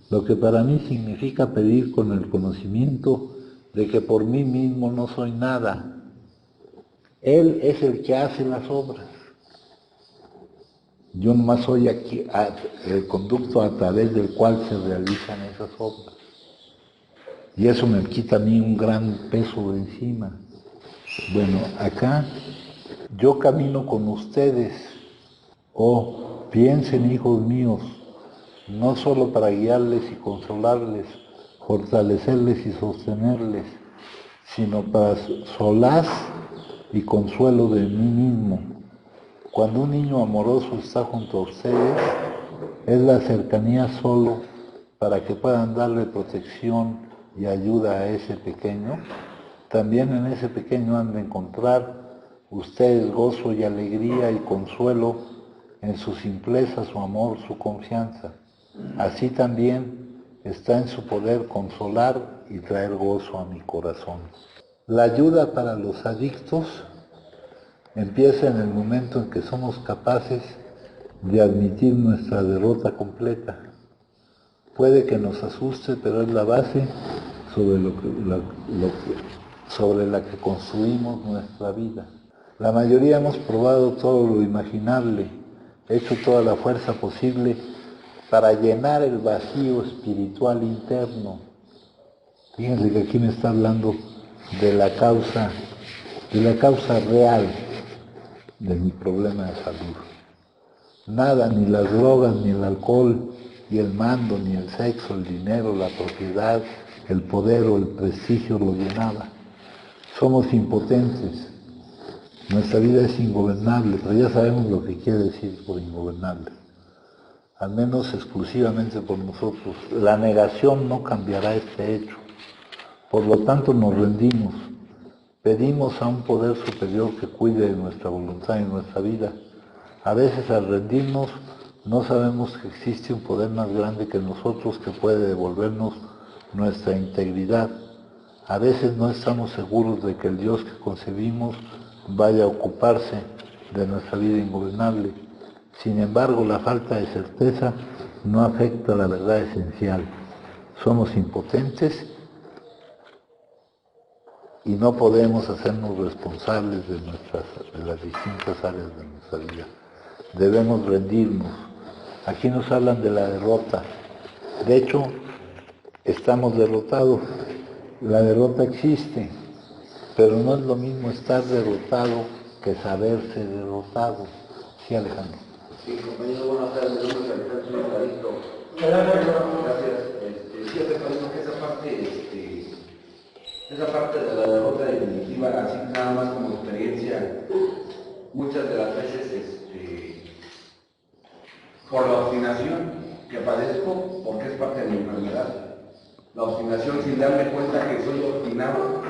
Speaker 1: lo que para mí significa pedir con el conocimiento de que por mí mismo no soy nada. Él es el que hace las obras. Yo nomás soy aquí el conducto a través del cual se realizan esas obras. Y eso me quita a mí un gran peso de encima. Bueno, acá yo camino con ustedes. Oh, piensen, hijos míos, no solo para guiarles y consolarles, fortalecerles y sostenerles, sino para solaz y consuelo de mí mismo. Cuando un niño amoroso está junto a ustedes, es la cercanía solo para que puedan darle protección y ayuda a ese pequeño. También en ese pequeño han de encontrar ustedes gozo y alegría y consuelo en su simpleza, su amor, su confianza. Así también está en su poder consolar y traer gozo a mi corazón. La ayuda para los adictos empieza en el momento en que somos capaces de admitir nuestra derrota completa. Puede que nos asuste, pero es la base sobre la que construimos nuestra vida. La mayoría hemos probado todo lo imaginable, hecho toda la fuerza posible para llenar el vacío espiritual interno. Fíjense que aquí me está hablando de la causa real de mi problema de salud. Nada, ni las drogas, ni el alcohol, ni el mando, ni el sexo, el dinero, la propiedad, el poder o el prestigio lo llenaba. Somos impotentes. Nuestra vida es ingobernable, pero ya sabemos lo que quiere decir por ingobernable. Al menos exclusivamente por nosotros. La negación no cambiará este hecho. Por lo tanto nos rendimos. Pedimos a un poder superior que cuide de nuestra voluntad y nuestra vida. A veces al rendirnos no sabemos que existe un poder más grande que nosotros que puede devolvernos nuestra integridad. A veces no estamos seguros de que el Dios que concebimos vaya a ocuparse de nuestra vida ingobernable. Sin embargo, la falta de certeza no afecta la verdad esencial. Somos impotentes y no podemos hacernos responsables de las distintas áreas de nuestra vida. Debemos rendirnos. Aquí nos hablan de la derrota. De hecho, estamos derrotados. La derrota existe, pero no es lo mismo estar derrotado que saberse derrotado. Sí, Alejandro.
Speaker 2: Sí, compañero, buenas tardes. Mi nombre es Alejandro, soy Clarito. Gracias. Fíjate, Clarito, que esa parte de la derrota definitiva, así nada más como experiencia, muchas de las veces, por la obstinación que padezco, porque es parte de mi enfermedad, la obstinación sin darme cuenta que soy obstinado,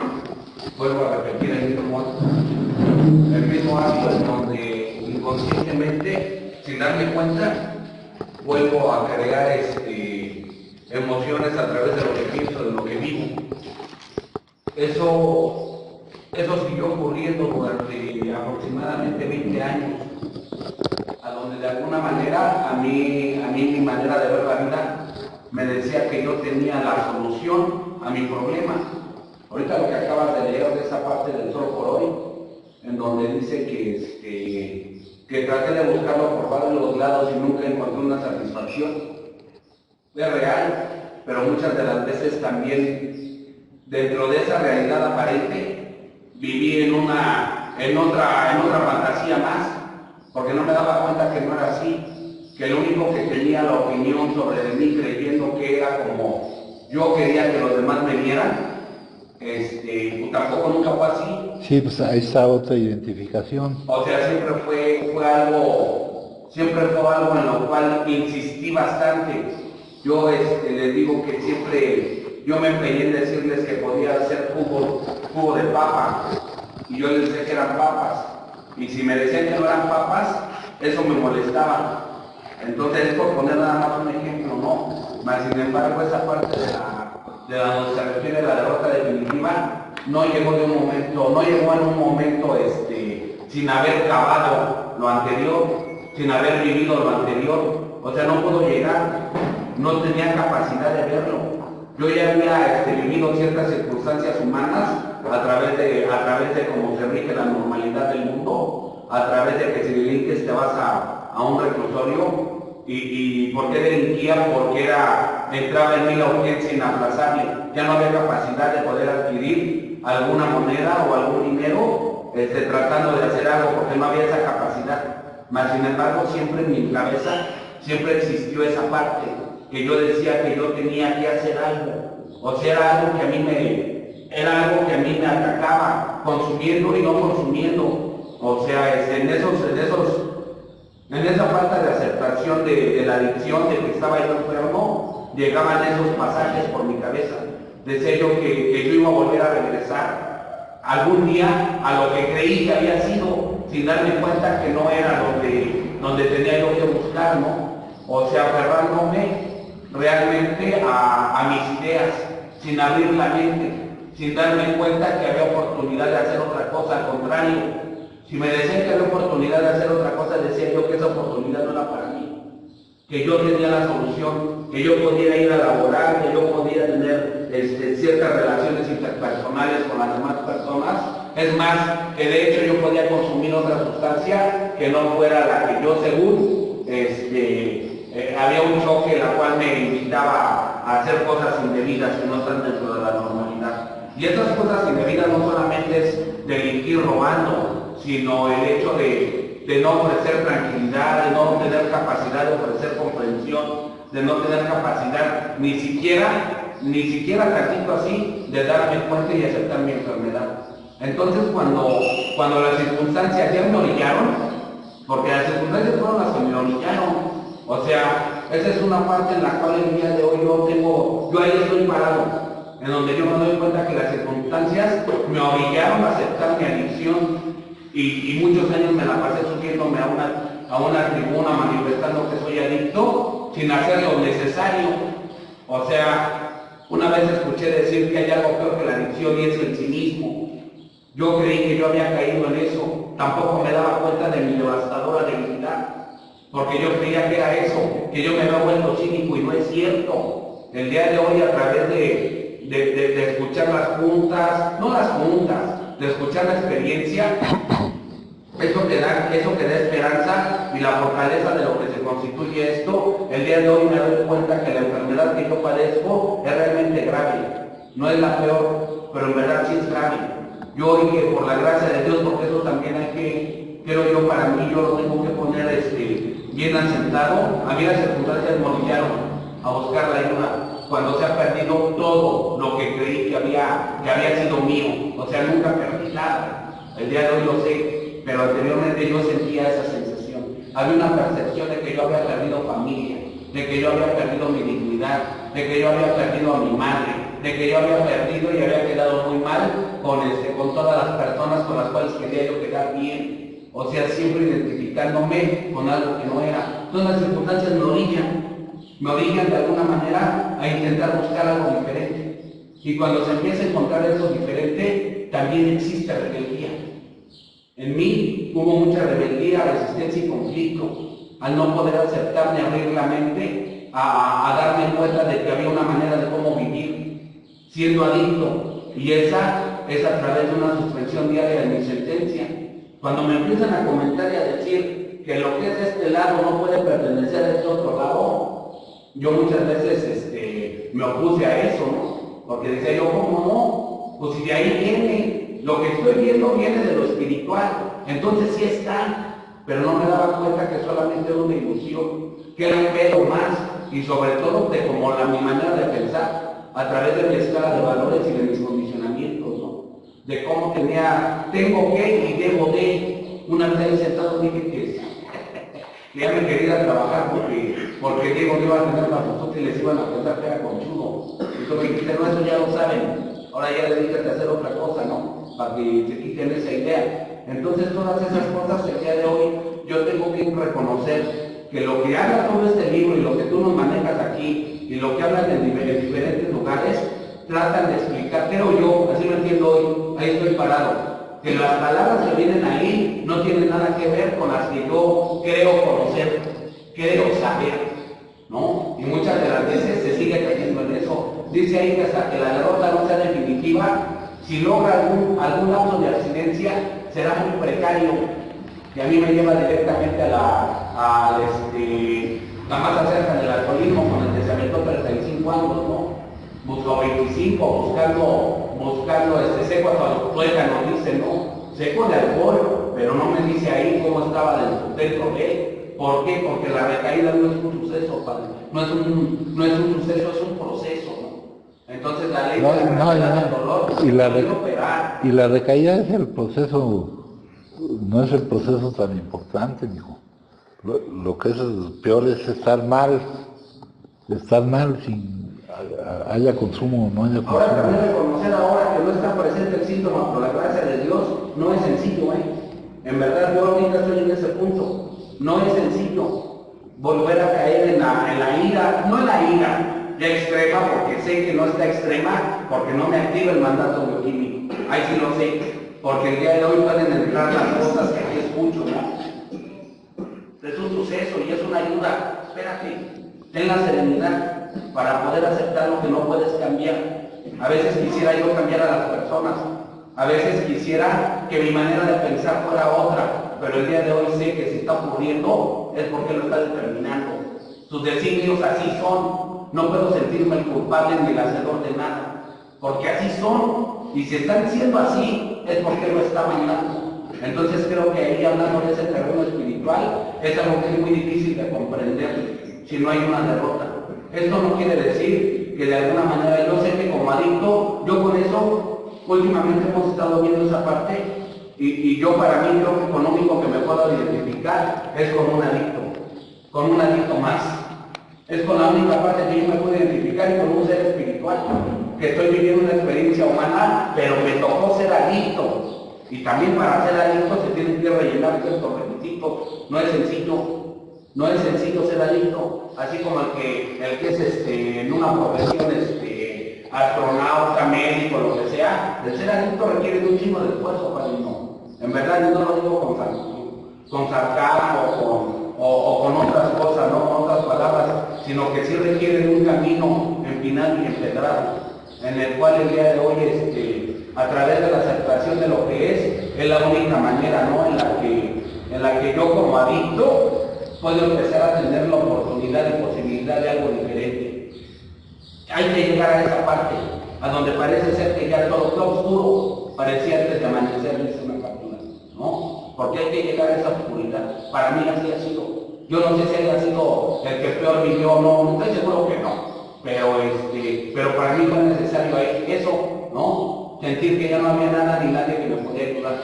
Speaker 2: vuelvo a repetir el mismo acto en donde inconscientemente, sin darme cuenta, vuelvo a crear emociones a través de lo que pienso, de lo que vivo. Eso siguió ocurriendo durante aproximadamente 20 años, a donde de alguna manera a mí mi manera de ver la vida me decía que yo tenía la solución a mi problema. Ahorita lo que acabas de leer de esa parte del Sol por Hoy, en donde dice que traté de buscarlo por varios lados y nunca encontré una satisfacción. Es real, pero muchas de las veces también dentro de esa realidad aparente viví en otra fantasía más, porque no me daba cuenta que no era así, que el único que tenía la opinión sobre mí creyendo que era como yo quería que los demás me vieran, tampoco nunca fue así.
Speaker 1: Sí, pues ahí está otra identificación.
Speaker 2: O sea, siempre fue algo en lo cual insistí bastante. Yo les digo que siempre yo me empeñé en decirles que podía hacer jugo de papa, y yo les decía que eran papas, y si me decían que no eran papas, eso me molestaba. Entonces, es por poner nada más un ejemplo, ¿no? Mas, sin embargo, esa parte de la donde se refiere a la derrota definitiva, no llegó en un momento sin haber cavado lo anterior, sin haber vivido lo anterior. O sea, no pudo llegar, no tenía capacidad de verlo. Yo ya había vivido ciertas circunstancias humanas a través de cómo se rige la normalidad del mundo, a través de que si delinques te vas a un reclusorio, y ¿por qué delinquía? Porque entraba en mí la urgencia inaplazable. Ya no había capacidad de poder adquirir alguna moneda o algún dinero tratando de hacer algo, porque no había esa capacidad. Mas, sin embargo, siempre en mi cabeza siempre existió esa parte, que yo decía que yo tenía que hacer algo. O sea, era algo que a mí me atacaba, consumiendo y no consumiendo. O sea, en esa falta de aceptación de la adicción, de que estaba yo enfermo, llegaban esos pasajes por mi cabeza. Decía yo que yo iba a volver a regresar algún día a lo que creí que había sido, sin darme cuenta que no era donde tenía yo que buscar, ¿no? O sea, aferrándome realmente a mis ideas, sin abrir la mente, sin darme cuenta que había oportunidad de hacer otra cosa, al contrario. Si me decían que había oportunidad de hacer otra cosa, decía yo que esa oportunidad no era para mí, que yo tenía la solución, que yo podía ir a laborar, que yo podía tener ciertas animales, con las demás personas. Es más, que de hecho yo podía consumir otra sustancia que no fuera la que yo según, había un choque la cual me invitaba a hacer cosas indebidas que no están dentro de la normalidad. Y estas cosas indebidas no solamente es delinquir robando, sino el hecho de no ofrecer tranquilidad, de no tener capacidad de ofrecer comprensión, de no tener capacidad ni siquiera tantito así, de darme cuenta y aceptar mi enfermedad. Entonces cuando las circunstancias ya me orillaron, porque las circunstancias fueron las que me orillaron, o sea, esa es una parte en la cual el día de hoy yo ahí estoy parado, en donde yo me doy cuenta que las circunstancias me orillaron a aceptar mi adicción y muchos años me la pasé subiéndome a una tribuna manifestando que soy adicto sin hacer lo necesario. O sea, una vez escuché decir que hay algo peor que la adicción y es el cinismo. Yo creí que yo había caído en eso, tampoco me daba cuenta de mi devastadora debilidad, porque yo creía que era eso, que yo me había vuelto cínico y no es cierto. El día de hoy a través de escuchar las juntas, no las juntas, de escuchar la experiencia, eso que da esperanza y la fortaleza de lo que se constituye esto. El día de hoy me doy cuenta que la enfermedad que yo padezco es realmente grave, no es la peor, pero en verdad sí es grave. Yo hoy que por la gracia de Dios, porque eso también hay que, creo yo, para mí, yo lo tengo que poner bien asentado. A mí las circunstancias me orillaron a buscar la ayuda cuando se ha perdido todo lo que creí que había sido mío. O sea, nunca perdí nada. El día de hoy lo sé, pero anteriormente yo sentía esa sensación. Había una percepción de que yo había perdido familia, de que yo había perdido mi dignidad, de que yo había perdido a mi madre, de que yo había perdido y había quedado muy mal con todas las personas con las cuales quería yo quedar bien. O sea, siempre identificándome con algo que no era. Entonces las circunstancias me obligan de alguna manera a intentar buscar algo diferente. Y cuando se empieza a encontrar eso diferente, también existe rebeldía. En mí hubo mucha rebeldía, resistencia y conflicto, al no poder aceptar ni abrir la mente a darme cuenta de que había una manera de cómo vivir siendo adicto, y esa es a través de una suspensión diaria de mi sentencia. Cuando me empiezan a comentar y a decir que lo que es de este lado no puede pertenecer a este otro lado, yo muchas veces me opuse a eso, ¿no? Porque decía yo, ¿cómo no? Pues si de ahí viene, lo que estoy viendo viene de lo espiritual, entonces sí está, pero no me daba cuenta que solamente era una ilusión, que era un pedo más, y sobre todo de como mi manera de pensar, a través de mi escala de valores y de mis condicionamientos, ¿no? De cómo tengo que y debo de. Una vez ahí sentado dije que ya me quería ir a trabajar porque Diego no iba a tener la foto y les iban a pensar que era conchudo. Y tú me dijiste, no, eso ya lo saben, ahora ya dedícate a hacer otra cosa, ¿no? Para que se quiten esa idea. Entonces todas esas cosas el día de hoy yo tengo que reconocer que lo que habla todo este libro y lo que tú nos manejas aquí y lo que hablan en diferentes lugares tratan de explicar, creo yo, así lo entiendo hoy, ahí estoy parado, que las palabras que vienen ahí no tienen nada que ver con las que yo creo conocer, creo saber, ¿no? Y muchas de las veces se sigue cayendo en eso. Dice ahí que hasta que la derrota no sea definitiva, si logra algún lapso de abstinencia, será muy precario. Y a mí me lleva directamente a la más cerca del alcoholismo, con el que se aventó 35 años, ¿no? Buscó 25, buscando seco hasta los tuétanos, dice, ¿no? Seco de alcohol, pero no me dice ahí cómo estaba dentro de él. ¿Por qué? Porque la recaída no es un suceso, padre. No es un suceso, es un proceso, ¿no? Entonces la ley del dolor
Speaker 1: y la recaída es el proceso, no es el proceso tan importante, mijo. Lo que es peor es estar mal sin haya consumo o no haya consumo.
Speaker 2: Ahora también reconocer ahora que no está presente el síntoma por la gracia de Dios no es sencillo, En verdad yo ahorita estoy en ese punto. No es sencillo volver a caer en la ira, no en la ira ya extrema, porque sé que no está extrema, porque no me activa el mandato bioquímico. Ahí sí lo sé, porque el día de hoy pueden entrar las cosas que aquí escucho, ¿no? Es un suceso y es una ayuda. Espérate, ten la serenidad. para poder aceptar lo que no puedes cambiar. A veces quisiera yo cambiar a las personas, a veces quisiera que mi manera de pensar fuera otra, pero el día de hoy sé que si está ocurriendo es porque lo está determinando. Sus designios así son, no puedo sentirme el culpable ni el hacedor de nada, porque así son, y si están siendo así es porque lo está mandando. Entonces creo que ahí, hablando de ese terreno espiritual, es algo que es muy difícil de comprender si no hay una derrota. Esto no quiere decir que de alguna manera, yo sé que como adicto, yo con eso, últimamente hemos estado viendo esa parte, y yo para mí creo que con lo único que me puedo identificar es con un adicto más. Es con la única parte que yo me puedo identificar, y con un ser espiritual, que estoy viviendo una experiencia humana, pero me tocó ser adicto. Y también para ser adicto se tienen que rellenar ciertos requisitos. No es sencillo ser adicto. Así como el que es en una profesión astronauta, médico, lo que sea, el ser adicto requiere de un chingo de esfuerzo para el no. En verdad yo no lo digo con sarcasmo o con otras cosas, no con otras palabras, sino que sí requiere de un camino empinado y empedrado, en el cual el día de hoy, a través de la aceptación de lo que es la única manera, ¿no?, en la que yo como adicto puedo empezar a tener la oportunidad y posibilidad de algo diferente. Hay que llegar a esa parte, a donde parece ser que ya todo está oscuro, parecía antes de amanecer, dice una captura, ¿no? Porque hay que llegar a esa oscuridad. Para mí así ha sido. Yo no sé si haya sido el que peor vivió o no, estoy seguro que no, pero para mí fue necesario eso, ¿no? Sentir que ya no había nada ni nadie que me podía ayudar.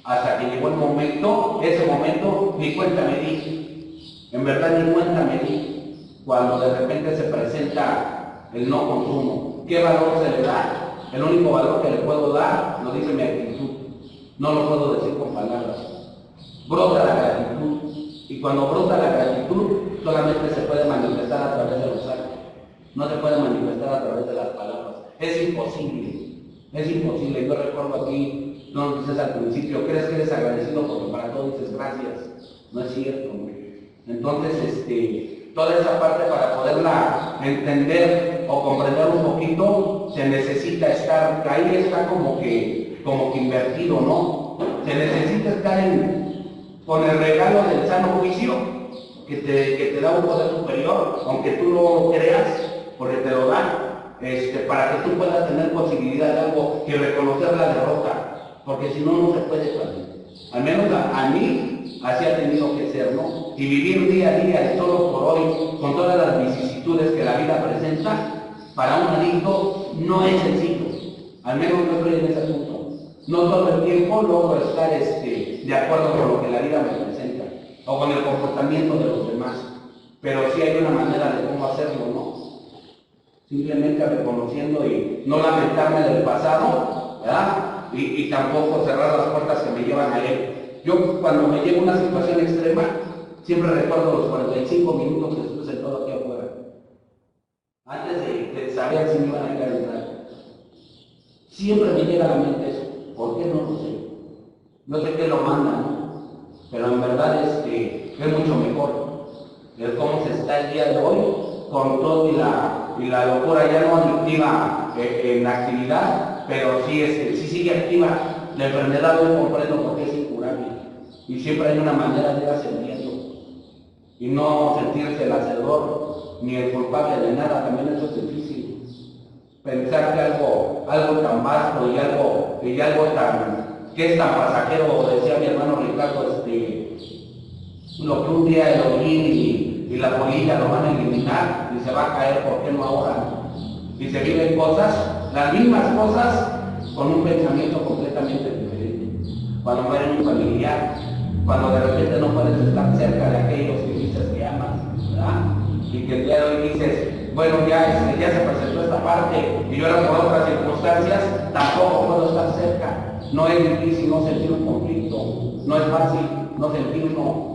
Speaker 2: Hasta que llegó el momento, ese momento, ni cuenta me di. En verdad ni cuenta me di. Cuando de repente se presenta el no consumo. ¿Qué valor se le da? El único valor que le puedo dar, lo dice mi actitud. No lo puedo decir con palabras. Brota la gratitud. Y cuando brota la gratitud, solamente se puede manifestar a través de los actos. No se puede manifestar a través de las palabras. Es imposible. Es imposible. Yo recuerdo aquí, no dices al principio, crees que eres agradecido porque para todo dices gracias. No es cierto. Entonces, toda esa parte para poderla entender o comprender un poquito, se necesita estar, ahí está como que invertido, ¿no? Se necesita estar con el regalo del sano juicio, que te da un poder superior, aunque tú no lo creas, porque te lo dan. Para que tú puedas tener posibilidad de algo y reconocer la derrota, porque si no, no se puede salir. Al menos a mí así ha tenido que ser, ¿no? Y vivir día a día, solo por hoy, con todas las vicisitudes que la vida presenta, para un adicto no es sencillo. Al menos yo estoy en ese punto. No todo el tiempo logro estar de acuerdo con lo que la vida me presenta, o con el comportamiento de los demás, pero sí hay una manera de cómo hacerlo, ¿no? Simplemente reconociendo y no lamentarme del pasado, ¿verdad? Y tampoco cerrar las puertas que me llevan a él. Yo cuando me llega una situación extrema, siempre recuerdo los 45 minutos que estuve sentado aquí afuera, antes de saber si me iban a entrar. Siempre me llega a la mente eso. ¿Por qué? No lo sé. No sé qué lo manda, ¿no? Pero en verdad es mucho mejor el cómo se está el día de hoy, con todo y la locura ya no adictiva en actividad, pero sí sigue activa. La enfermedad hoy comprendo porque es incurable. Y siempre hay una manera de ir ascendiendo. Y no sentirse el hacedor ni el culpable de nada, también eso es difícil. Pensar que algo tan vasto y algo que es tan pasajero, decía mi hermano Ricardo, lo que un día el hollín y la polilla lo van a eliminar y se va a caer, ¿por qué no ahora? Y se viven cosas, las mismas cosas, con un pensamiento completamente diferente. Cuando muere un familiar, cuando de repente no puedes estar cerca de aquellos que dices que amas, ¿verdad? Y que el día de hoy dices, bueno, ya se presentó esta parte y yo era por otras circunstancias, tampoco puedo estar cerca. No es difícil no sentir un conflicto, no es fácil no sentirlo.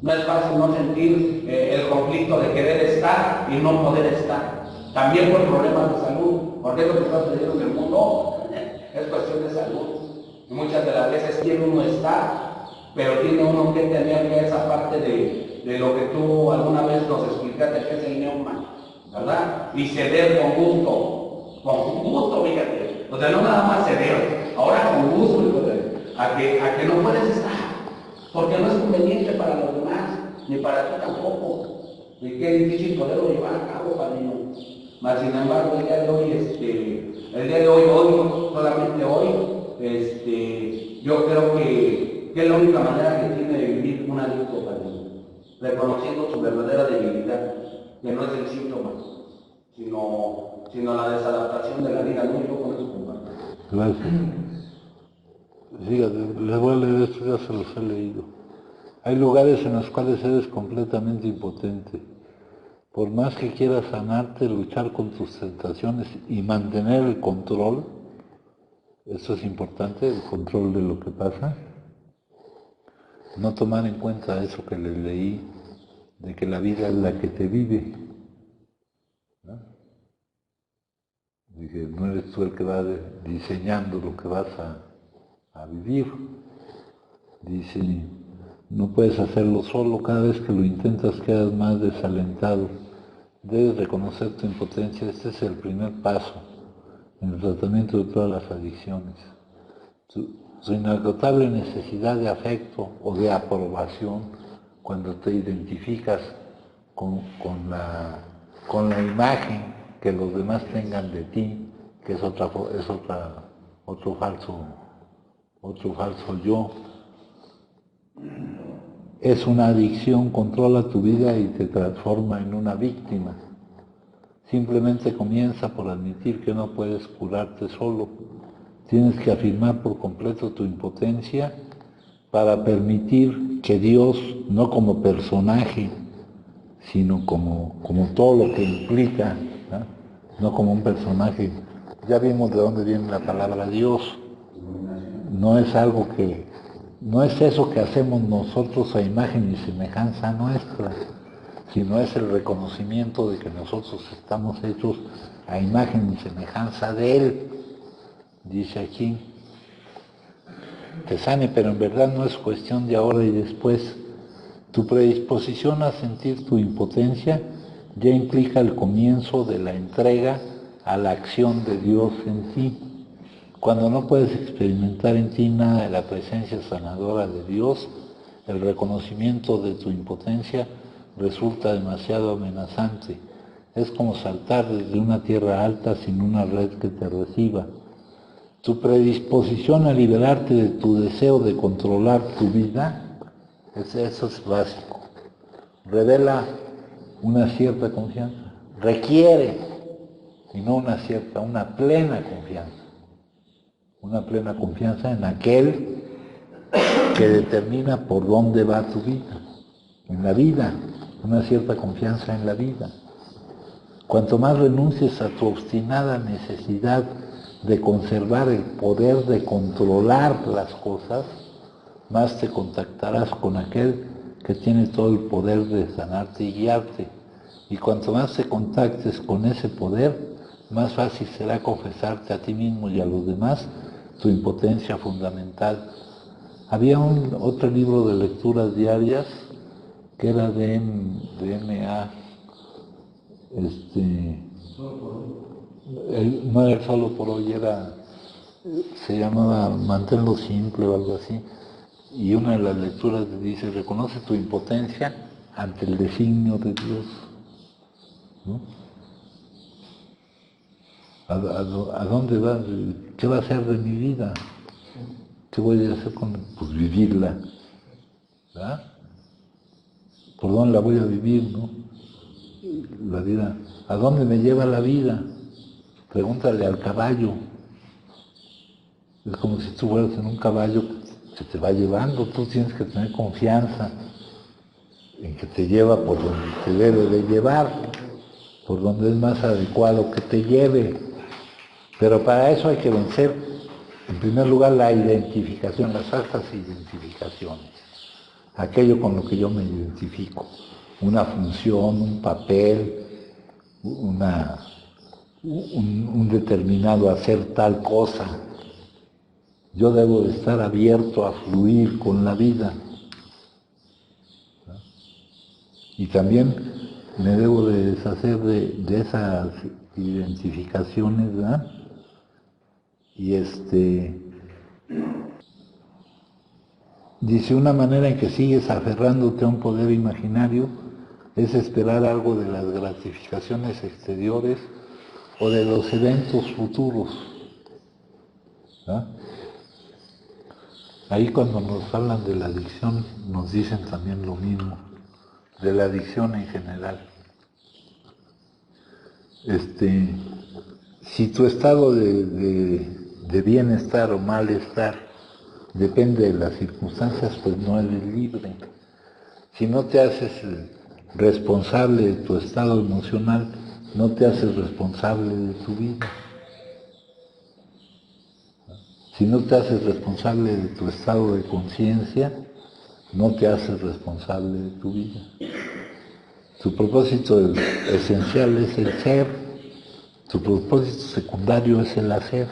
Speaker 2: No es fácil no sentir el conflicto de querer estar y no poder estar. También por problemas de salud, porque es lo que está sucediendo en el mundo, es cuestión de salud. Y muchas de las veces quiere uno estar, pero tiene uno que tener esa parte de lo que tú alguna vez nos explicaste, que es el neuma, ¿verdad? Y ceder con gusto, fíjate. O sea, no nada más ceder, ahora con gusto, a que no puedes estar, porque no es conveniente para los demás, ni para ti tampoco. Y qué difícil poderlo llevar a cabo, padrino. Mas sin embargo, el día de hoy, solamente hoy, yo creo que es la única manera que tiene de vivir un adicto, padrino, reconociendo su verdadera debilidad, que no es el síntoma, sino la desadaptación de la vida, ¿no? Yo con eso comparto.
Speaker 1: Gracias. Fíjate, les voy a leer esto, ya se los he leído. Hay lugares en los cuales eres completamente impotente. Por más que quieras sanarte, luchar con tus tentaciones y mantener el control, eso es importante, el control de lo que pasa. No tomar en cuenta eso que les leí, de que la vida es la que te vive, ¿no? De que no eres tú el que va diseñando lo que vas a vivir. Dice, no puedes hacerlo solo, cada vez que lo intentas quedas más desalentado. Debes reconocer tu impotencia, este es el primer paso en el tratamiento de todas las adicciones. Su inagotable necesidad de afecto o de aprobación cuando te identificas con la imagen que los demás tengan de ti, que es otro falso yo. Es una adicción, controla tu vida y te transforma en una víctima. Simplemente comienza por admitir que no puedes curarte solo. Tienes que afirmar por completo tu impotencia para permitir que Dios, no como personaje, sino como todo lo que implica, no como un personaje. Ya vimos de dónde viene la palabra Dios. No es algo no es eso que hacemos nosotros a imagen y semejanza nuestra, sino es el reconocimiento de que nosotros estamos hechos a imagen y semejanza de Él. Dice aquí, te sane, pero en verdad no es cuestión de ahora y después. Tu predisposición a sentir tu impotencia ya implica el comienzo de la entrega a la acción de Dios en ti. Cuando no puedes experimentar en ti nada de la presencia sanadora de Dios, el reconocimiento de tu impotencia resulta demasiado amenazante. Es como saltar desde una tierra alta sin una red que te reciba. Tu predisposición a liberarte de tu deseo de controlar tu vida, eso es básico. Revela una cierta confianza. Requiere, y no una plena confianza. Una plena confianza en aquel que determina por dónde va tu vida. En la vida, una cierta confianza en la vida. Cuanto más renuncies a tu obstinada necesidad de conservar el poder de controlar las cosas, más te contactarás con aquel que tiene todo el poder de sanarte y guiarte. Y cuanto más te contactes con ese poder, más fácil será confesarte a ti mismo y a los demás tu impotencia fundamental. Había otro libro de lecturas diarias que era de M.A. No era solo por hoy, se llamaba Manténlo Simple o algo así. Y una de las lecturas dice, reconoce tu impotencia ante el designio de Dios, ¿no? ¿A dónde va? ¿Qué va a ser de mi vida? ¿Qué voy a hacer con pues vivirla? ¿Verdad? ¿Por dónde la voy a vivir, no? La vida. ¿A dónde me lleva la vida? Pregúntale al caballo. Es como si tú fueras en un caballo que te va llevando. Tú tienes que tener confianza en que te lleva por donde te debe de llevar, por donde es más adecuado que te lleve. Pero para eso hay que vencer, en primer lugar, la identificación, las falsas identificaciones. Aquello con lo que yo me identifico. Una función, un papel, un determinado hacer tal cosa. Yo debo de estar abierto a fluir con la vida. Y también me debo de deshacer de esas identificaciones, ¿verdad? Y dice, una manera en que sigues aferrándote a un poder imaginario es esperar algo de las gratificaciones exteriores o de los eventos futuros, ¿verdad? Ahí cuando nos hablan de la adicción nos dicen también lo mismo, de la adicción en general. Si tu estado de bienestar o malestar depende de las circunstancias, pues no eres libre. Si no te haces responsable de tu estado emocional, no te haces responsable de tu vida. Si no te haces responsable de tu estado de conciencia, no te haces responsable de tu vida. Tu propósito esencial es el ser, tu propósito secundario es el hacer.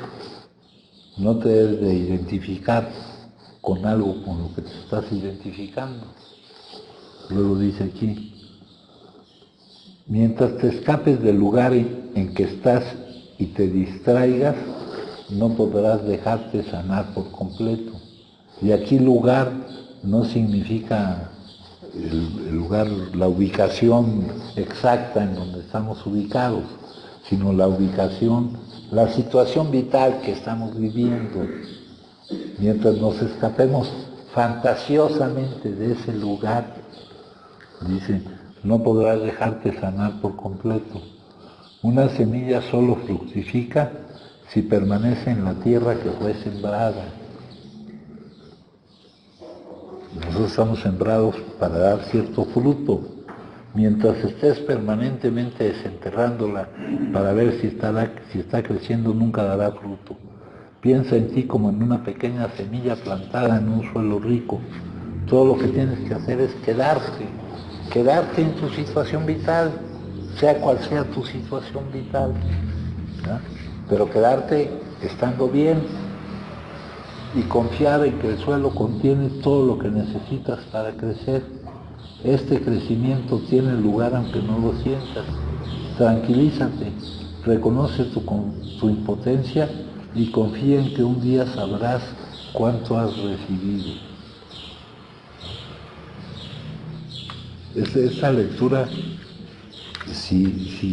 Speaker 1: No te debes de identificar con algo con lo que te estás identificando. Luego dice aquí, mientras te escapes del lugar en que estás y te distraigas, no podrás dejarte sanar por completo. Y aquí lugar no significa el lugar, la ubicación exacta en donde estamos ubicados, sino la ubicación, la situación vital que estamos viviendo. Mientras nos escapemos fantasiosamente de ese lugar, dice, no podrás dejarte sanar por completo. Una semilla solo fructifica si permanece en la tierra que fue sembrada. Nosotros estamos sembrados para dar cierto fruto. Mientras estés permanentemente desenterrándola para ver si está creciendo, nunca dará fruto. Piensa en ti como en una pequeña semilla plantada en un suelo rico. Todo lo que tienes que hacer es quedarte en tu situación vital, sea cual sea tu situación vital, ¿no? Pero quedarte estando bien y confiar en que el suelo contiene todo lo que necesitas para crecer. Este crecimiento tiene lugar aunque no lo sientas. Tranquilízate, reconoce tu impotencia y confía en que un día sabrás cuánto has recibido. Esta lectura, si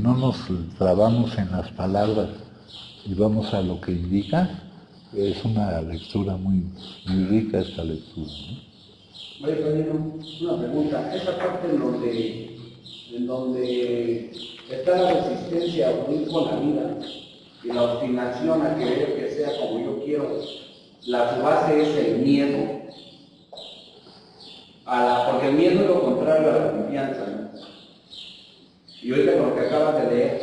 Speaker 1: no nos trabamos en las palabras y vamos a lo que indica, es una lectura muy rica esta lectura, ¿no?
Speaker 2: Oye, Padrino, una pregunta. Esa parte en donde está la resistencia a unir con la vida y la obstinación a querer que sea como yo quiero, su base es el miedo. Porque el miedo es lo contrario a la confianza, ¿no? Y ahorita con lo que acabas de leer,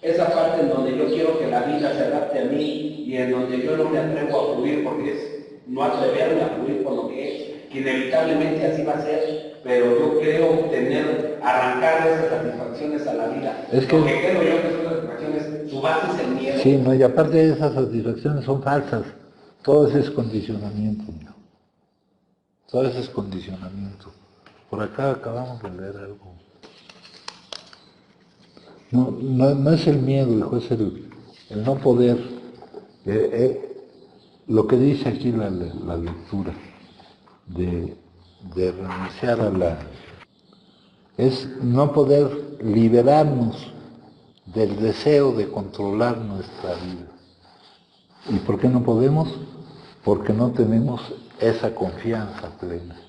Speaker 2: esa parte en donde yo quiero que la vida se adapte a mí y en donde yo no me atrevo a fluir porque es no atreverme a fluir con lo que es, que inevitablemente así va a ser, pero yo creo arrancar esas satisfacciones a la vida.
Speaker 1: Es que,
Speaker 2: lo que creo yo que son satisfacciones, su base es el miedo.
Speaker 1: Sí, no, y aparte de esas satisfacciones son falsas, todo eso es condicionamiento, ¿no? Todo eso es condicionamiento. Por acá acabamos de leer algo. No es el miedo, hijo, es el no poder. Lo que dice aquí la lectura de renunciar es no poder liberarnos del deseo de controlar nuestra vida. ¿Y por qué no podemos? Porque no tenemos esa confianza plena.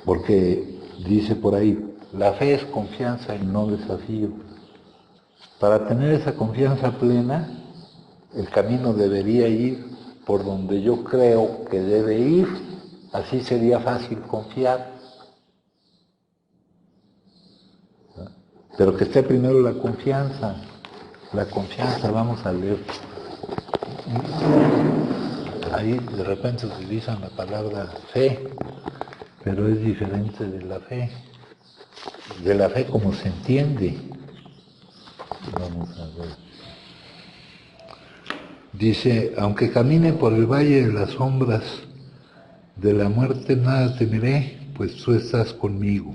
Speaker 1: Porque dice por ahí, la fe es confianza y no desafío. Para tener esa confianza plena, el camino debería ir por donde yo creo que debe ir, así sería fácil confiar. Pero que esté primero la confianza, vamos a leer. Ahí de repente utilizan la palabra fe, pero es diferente de la fe como se entiende. Vamos a ver. Dice, aunque camine por el valle de las sombras de la muerte, nada temeré, pues tú estás conmigo.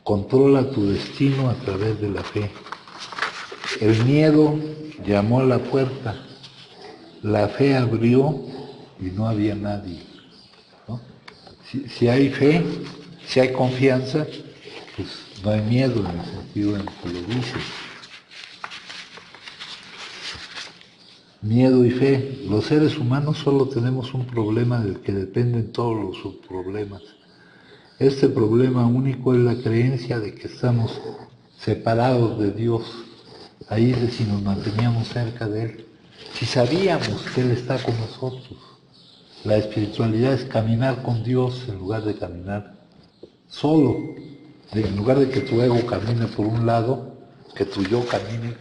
Speaker 1: Controla tu destino a través de la fe. El miedo llamó a la puerta, la fe abrió y no había nadie, ¿no? Si hay fe, si hay confianza, pues no hay miedo en el sentido en que lo dice. Miedo y fe. Los seres humanos solo tenemos un problema del que dependen todos los subproblemas. Este problema único es la creencia de que estamos separados de Dios. Ahí es de si nos manteníamos cerca de Él. Si sabíamos que Él está con nosotros. La espiritualidad es caminar con Dios en lugar de caminar solo. En lugar de que tu ego camine por un lado, que tu yo camine.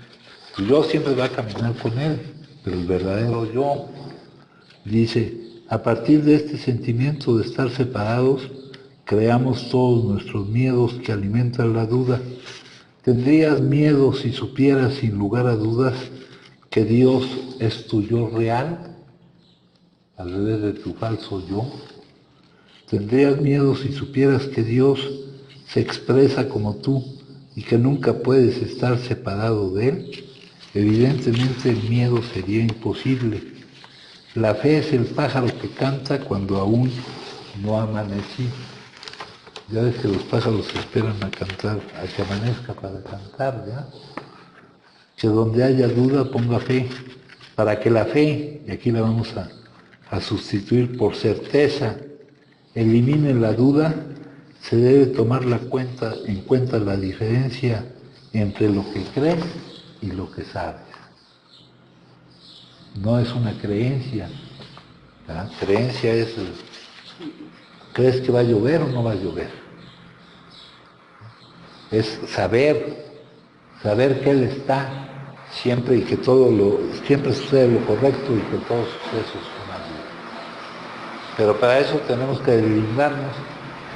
Speaker 1: Tu yo siempre va a caminar con Él, pero el verdadero yo dice, a partir de este sentimiento de estar separados, creamos todos nuestros miedos que alimentan la duda. ¿Tendrías miedo si supieras sin lugar a dudas que Dios es tu yo real, al revés de tu falso yo? ¿Tendrías miedo si supieras que Dios se expresa como tú y que nunca puedes estar separado de Él? Evidentemente el miedo sería imposible. La fe es el pájaro que canta cuando aún no amanecí. Ya ves que los pájaros esperan a cantar, a que amanezca para cantar, ¿ya? Que donde haya duda ponga fe, para que la fe, y aquí la vamos a sustituir por certeza, elimine la duda, se debe tomar en cuenta la diferencia entre lo que crees y lo que sabes. No es una creencia, ¿verdad? Creencia es, ¿crees que va a llover o no va a llover? Es saber que Él está siempre y que siempre sucede lo correcto y que todos los sucesos son así. Pero para eso tenemos que deslindarnos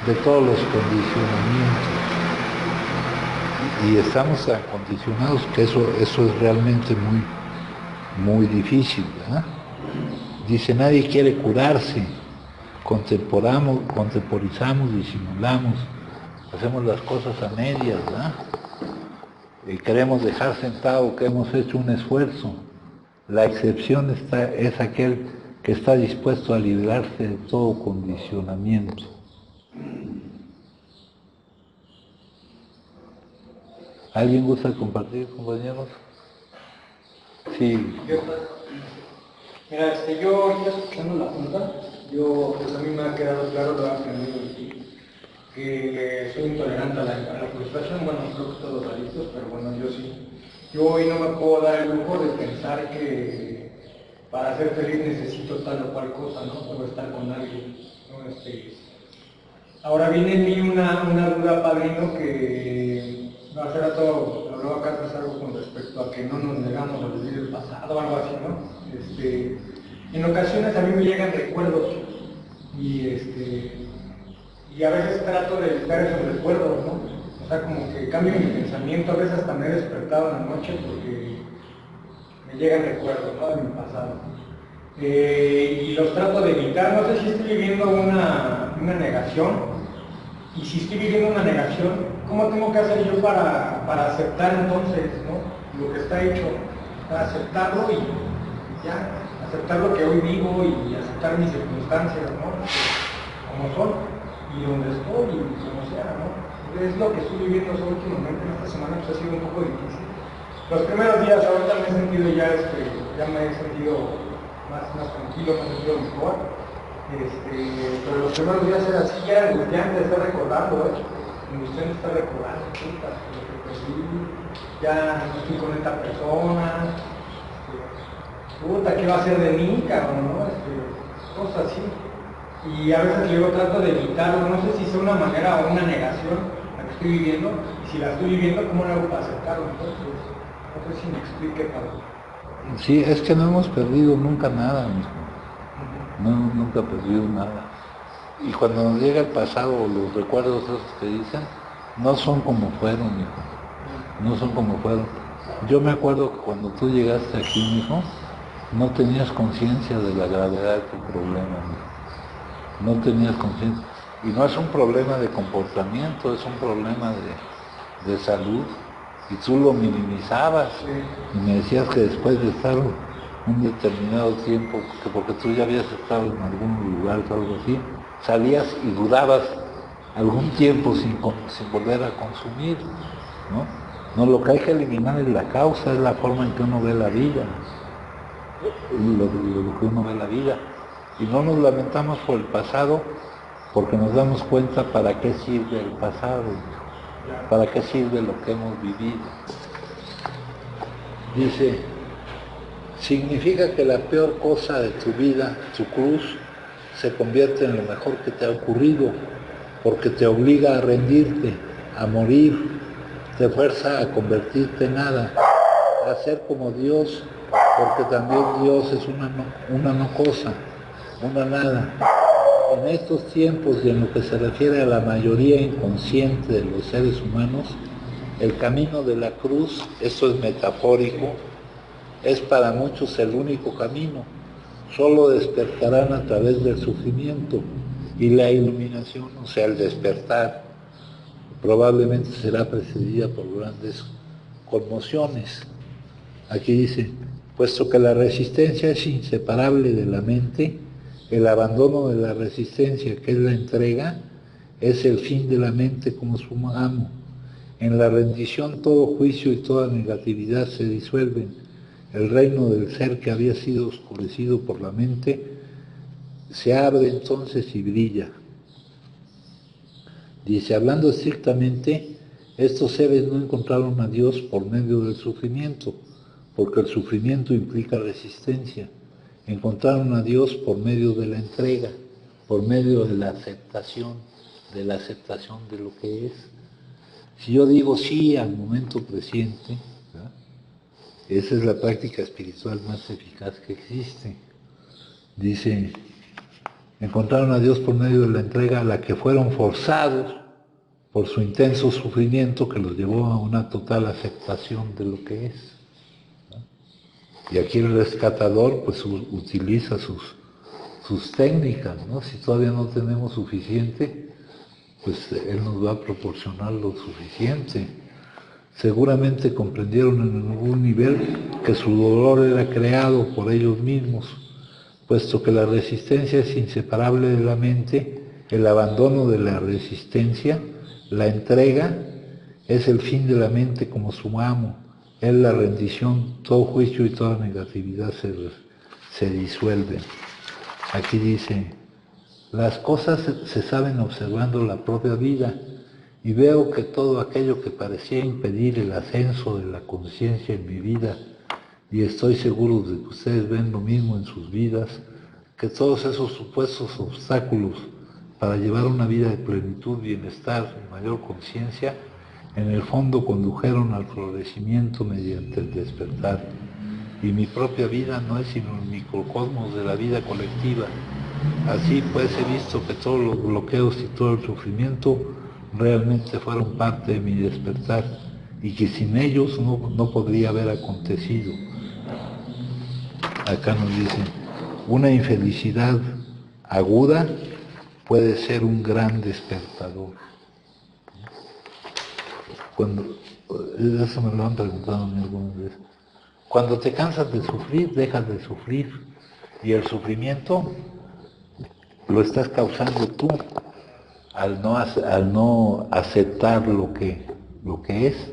Speaker 1: de todos los condicionamientos. Y estamos tan condicionados que eso es realmente muy difícil, ¿verdad? Dice, nadie quiere curarse, contemporizamos, disimulamos, hacemos las cosas a medias, ¿verdad? Queremos dejar sentado que hemos hecho un esfuerzo. La excepción es aquel que está dispuesto a librarse de todo condicionamiento. ¿Alguien gusta compartir, compañeros? Sí.
Speaker 3: Mira, yo ahorita escuchando la junta, pues a mí me ha quedado claro, lo he aprendido de ti, que soy intolerante a la frustración. Bueno, creo que todos los adictos, pero bueno, yo sí. Yo hoy no me puedo dar el lujo de pensar que para ser feliz necesito tal o cual cosa, ¿no? O estar con alguien, ¿no? Ahora viene en mí una duda, padrino, que hace rato hablaba Carlos algo con respecto a que no nos negamos a vivir el pasado o algo así, ¿no? En ocasiones a mí me llegan recuerdos y a veces trato de evitar esos recuerdos, ¿no? O sea, como que cambio mi pensamiento, a veces hasta me he despertado en la noche porque me llegan recuerdos, ¿no? De mi pasado. Y los trato de evitar. No sé si estoy viviendo una negación, y si estoy viviendo una negación, ¿cómo tengo que hacer yo para aceptar entonces, ¿no? Lo que está hecho, para aceptarlo y ya, aceptar lo que hoy vivo y aceptar mis circunstancias, ¿no? Como son, y donde estoy, y como sea, ¿no? Es lo que estoy viviendo últimamente. En esta semana pues, ha sido un poco difícil. Los primeros días ahorita me he sentido ya me he sentido más tranquilo, me he sentido mejor. Pero los primeros días era así, ya era angustiante estar recordando, angustiante estar recordando, puta, lo que percibí, ya no estoy con esta persona, puta, ¿qué va a hacer de mí, cabrón, no? Cosas así. Y a veces luego trato de evitarlo, no sé si es una manera o una negación la que estoy viviendo, y si la estoy viviendo, ¿cómo lo hago para aceptarlo? Entonces, no sé si me explique, cabrón.
Speaker 1: Sí, es que no hemos perdido nunca nada, mijo. No, nunca he perdido nada. Y cuando nos llega el pasado, los recuerdos esos que dicen, no son como fueron, hijo. No son como fueron. Yo me acuerdo que cuando tú llegaste aquí, mijo, no tenías conciencia de la gravedad de tu problema, mijo. no tenías conciencia. Y no es un problema de comportamiento, es un problema de salud. Y tú lo minimizabas. Y me decías que después de estar un determinado tiempo, que porque tú ya habías estado en algún lugar o algo así, salías y durabas algún tiempo sin volver a consumir, ¿no? No, lo que hay que eliminar es la causa, es la forma en que uno ve la vida, lo que uno ve la vida. Y no nos lamentamos por el pasado, porque nos damos cuenta para qué sirve el pasado, para qué sirve lo que hemos vivido. Dice, significa que la peor cosa de tu vida, tu cruz, se convierte en lo mejor que te ha ocurrido, porque te obliga a rendirte, a morir, te fuerza a convertirte en nada, a ser como Dios, porque también Dios es una no cosa, una nada. En estos tiempos y en lo que se refiere a la mayoría inconsciente de los seres humanos, el camino de la cruz, esto es metafórico, es para muchos el único camino. Solo despertarán a través del sufrimiento y la iluminación, o sea, el despertar, probablemente será precedida por grandes conmociones. Aquí dice, puesto que la resistencia es inseparable de la mente, el abandono de la resistencia, que es la entrega, es el fin de la mente como su amo. En la rendición todo juicio y toda negatividad se disuelven. El reino del ser que había sido oscurecido por la mente se abre entonces y brilla. Dice, hablando estrictamente, estos seres no encontraron a Dios por medio del sufrimiento, porque el sufrimiento implica resistencia. Encontraron a Dios por medio de la entrega, por medio de la aceptación de lo que es. Si yo digo sí al momento presente, ¿verdad? Esa es la práctica espiritual más eficaz que existe. Dice, encontraron a Dios por medio de la entrega a la que fueron forzados por su intenso sufrimiento que los llevó a una total aceptación de lo que es. Y aquí el rescatador pues utiliza sus técnicas, ¿no? Si todavía no tenemos suficiente, pues Él nos va a proporcionar lo suficiente. Seguramente comprendieron en algún nivel que su dolor era creado por ellos mismos, puesto que la resistencia es inseparable de la mente, el abandono de la resistencia, la entrega, es el fin de la mente como su amo, es la rendición, todo juicio y toda negatividad se disuelven. Aquí dice, las cosas se saben observando la propia vida, y veo que todo aquello que parecía impedir el ascenso de la conciencia en mi vida, y estoy seguro de que ustedes ven lo mismo en sus vidas, que todos esos supuestos obstáculos para llevar una vida de plenitud, bienestar y mayor conciencia, en el fondo condujeron al florecimiento mediante el despertar. Y mi propia vida no es sino el microcosmos de la vida colectiva. Así pues he visto que todos los bloqueos y todo el sufrimiento realmente fueron parte de mi despertar y que sin ellos no podría haber acontecido. Acá nos dicen, una infelicidad aguda puede ser un gran despertador. Eso me lo han preguntado a mí algunas veces. Cuando te cansas de sufrir, dejas de sufrir. Y el sufrimiento lo estás causando tú al no aceptar lo que es,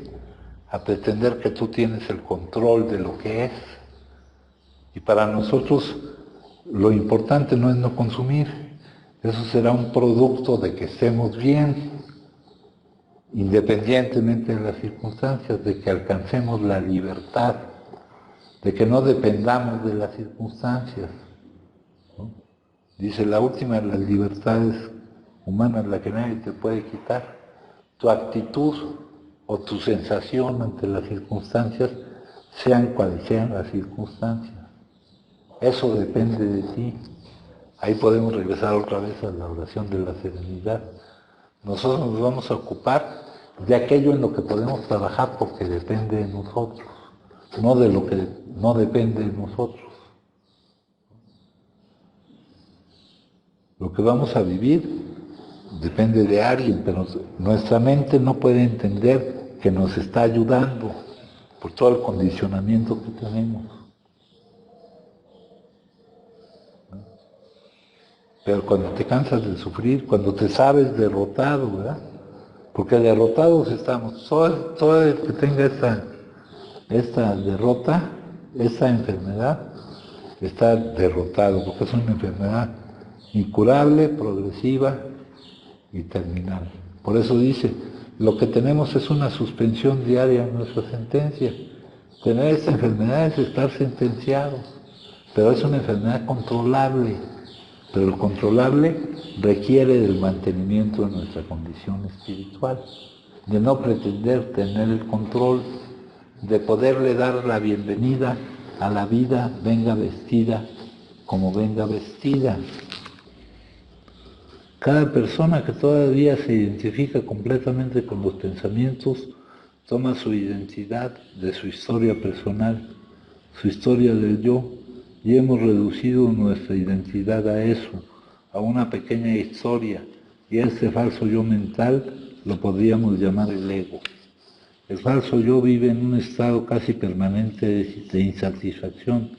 Speaker 1: a pretender que tú tienes el control de lo que es. Y para nosotros lo importante no es no consumir, eso será un producto de que estemos bien, independientemente de las circunstancias, de que alcancemos la libertad, de que no dependamos de las circunstancias, ¿no? Dice, la última de las libertades humanas, la que nadie te puede quitar, tu actitud o tu sensación ante las circunstancias, sean cuales sean las circunstancias. Eso depende de ti. Ahí podemos regresar otra vez a la oración de la serenidad. Nosotros nos vamos a ocupar de aquello en lo que podemos trabajar porque depende de nosotros, no de lo que no depende de nosotros. Lo que vamos a vivir depende de alguien, pero nuestra mente no puede entender que nos está ayudando por todo el condicionamiento que tenemos. Pero cuando te cansas de sufrir, cuando te sabes derrotado, ¿verdad? Porque derrotados estamos. Todo el que tenga esta derrota, esta enfermedad, está derrotado, porque es una enfermedad incurable, progresiva y terminal. Por eso dice, lo que tenemos es una suspensión diaria en nuestra sentencia. Tener esta enfermedad es estar sentenciado, pero es una enfermedad controlable. Pero el controlable requiere del mantenimiento de nuestra condición espiritual, de no pretender tener el control, de poderle dar la bienvenida a la vida, venga vestida como venga vestida. Cada persona que todavía se identifica completamente con los pensamientos, toma su identidad de su historia personal, su historia del yo, y hemos reducido nuestra identidad a eso, a una pequeña historia, y este falso yo mental lo podríamos llamar el ego. El falso yo vive en un estado casi permanente de insatisfacción.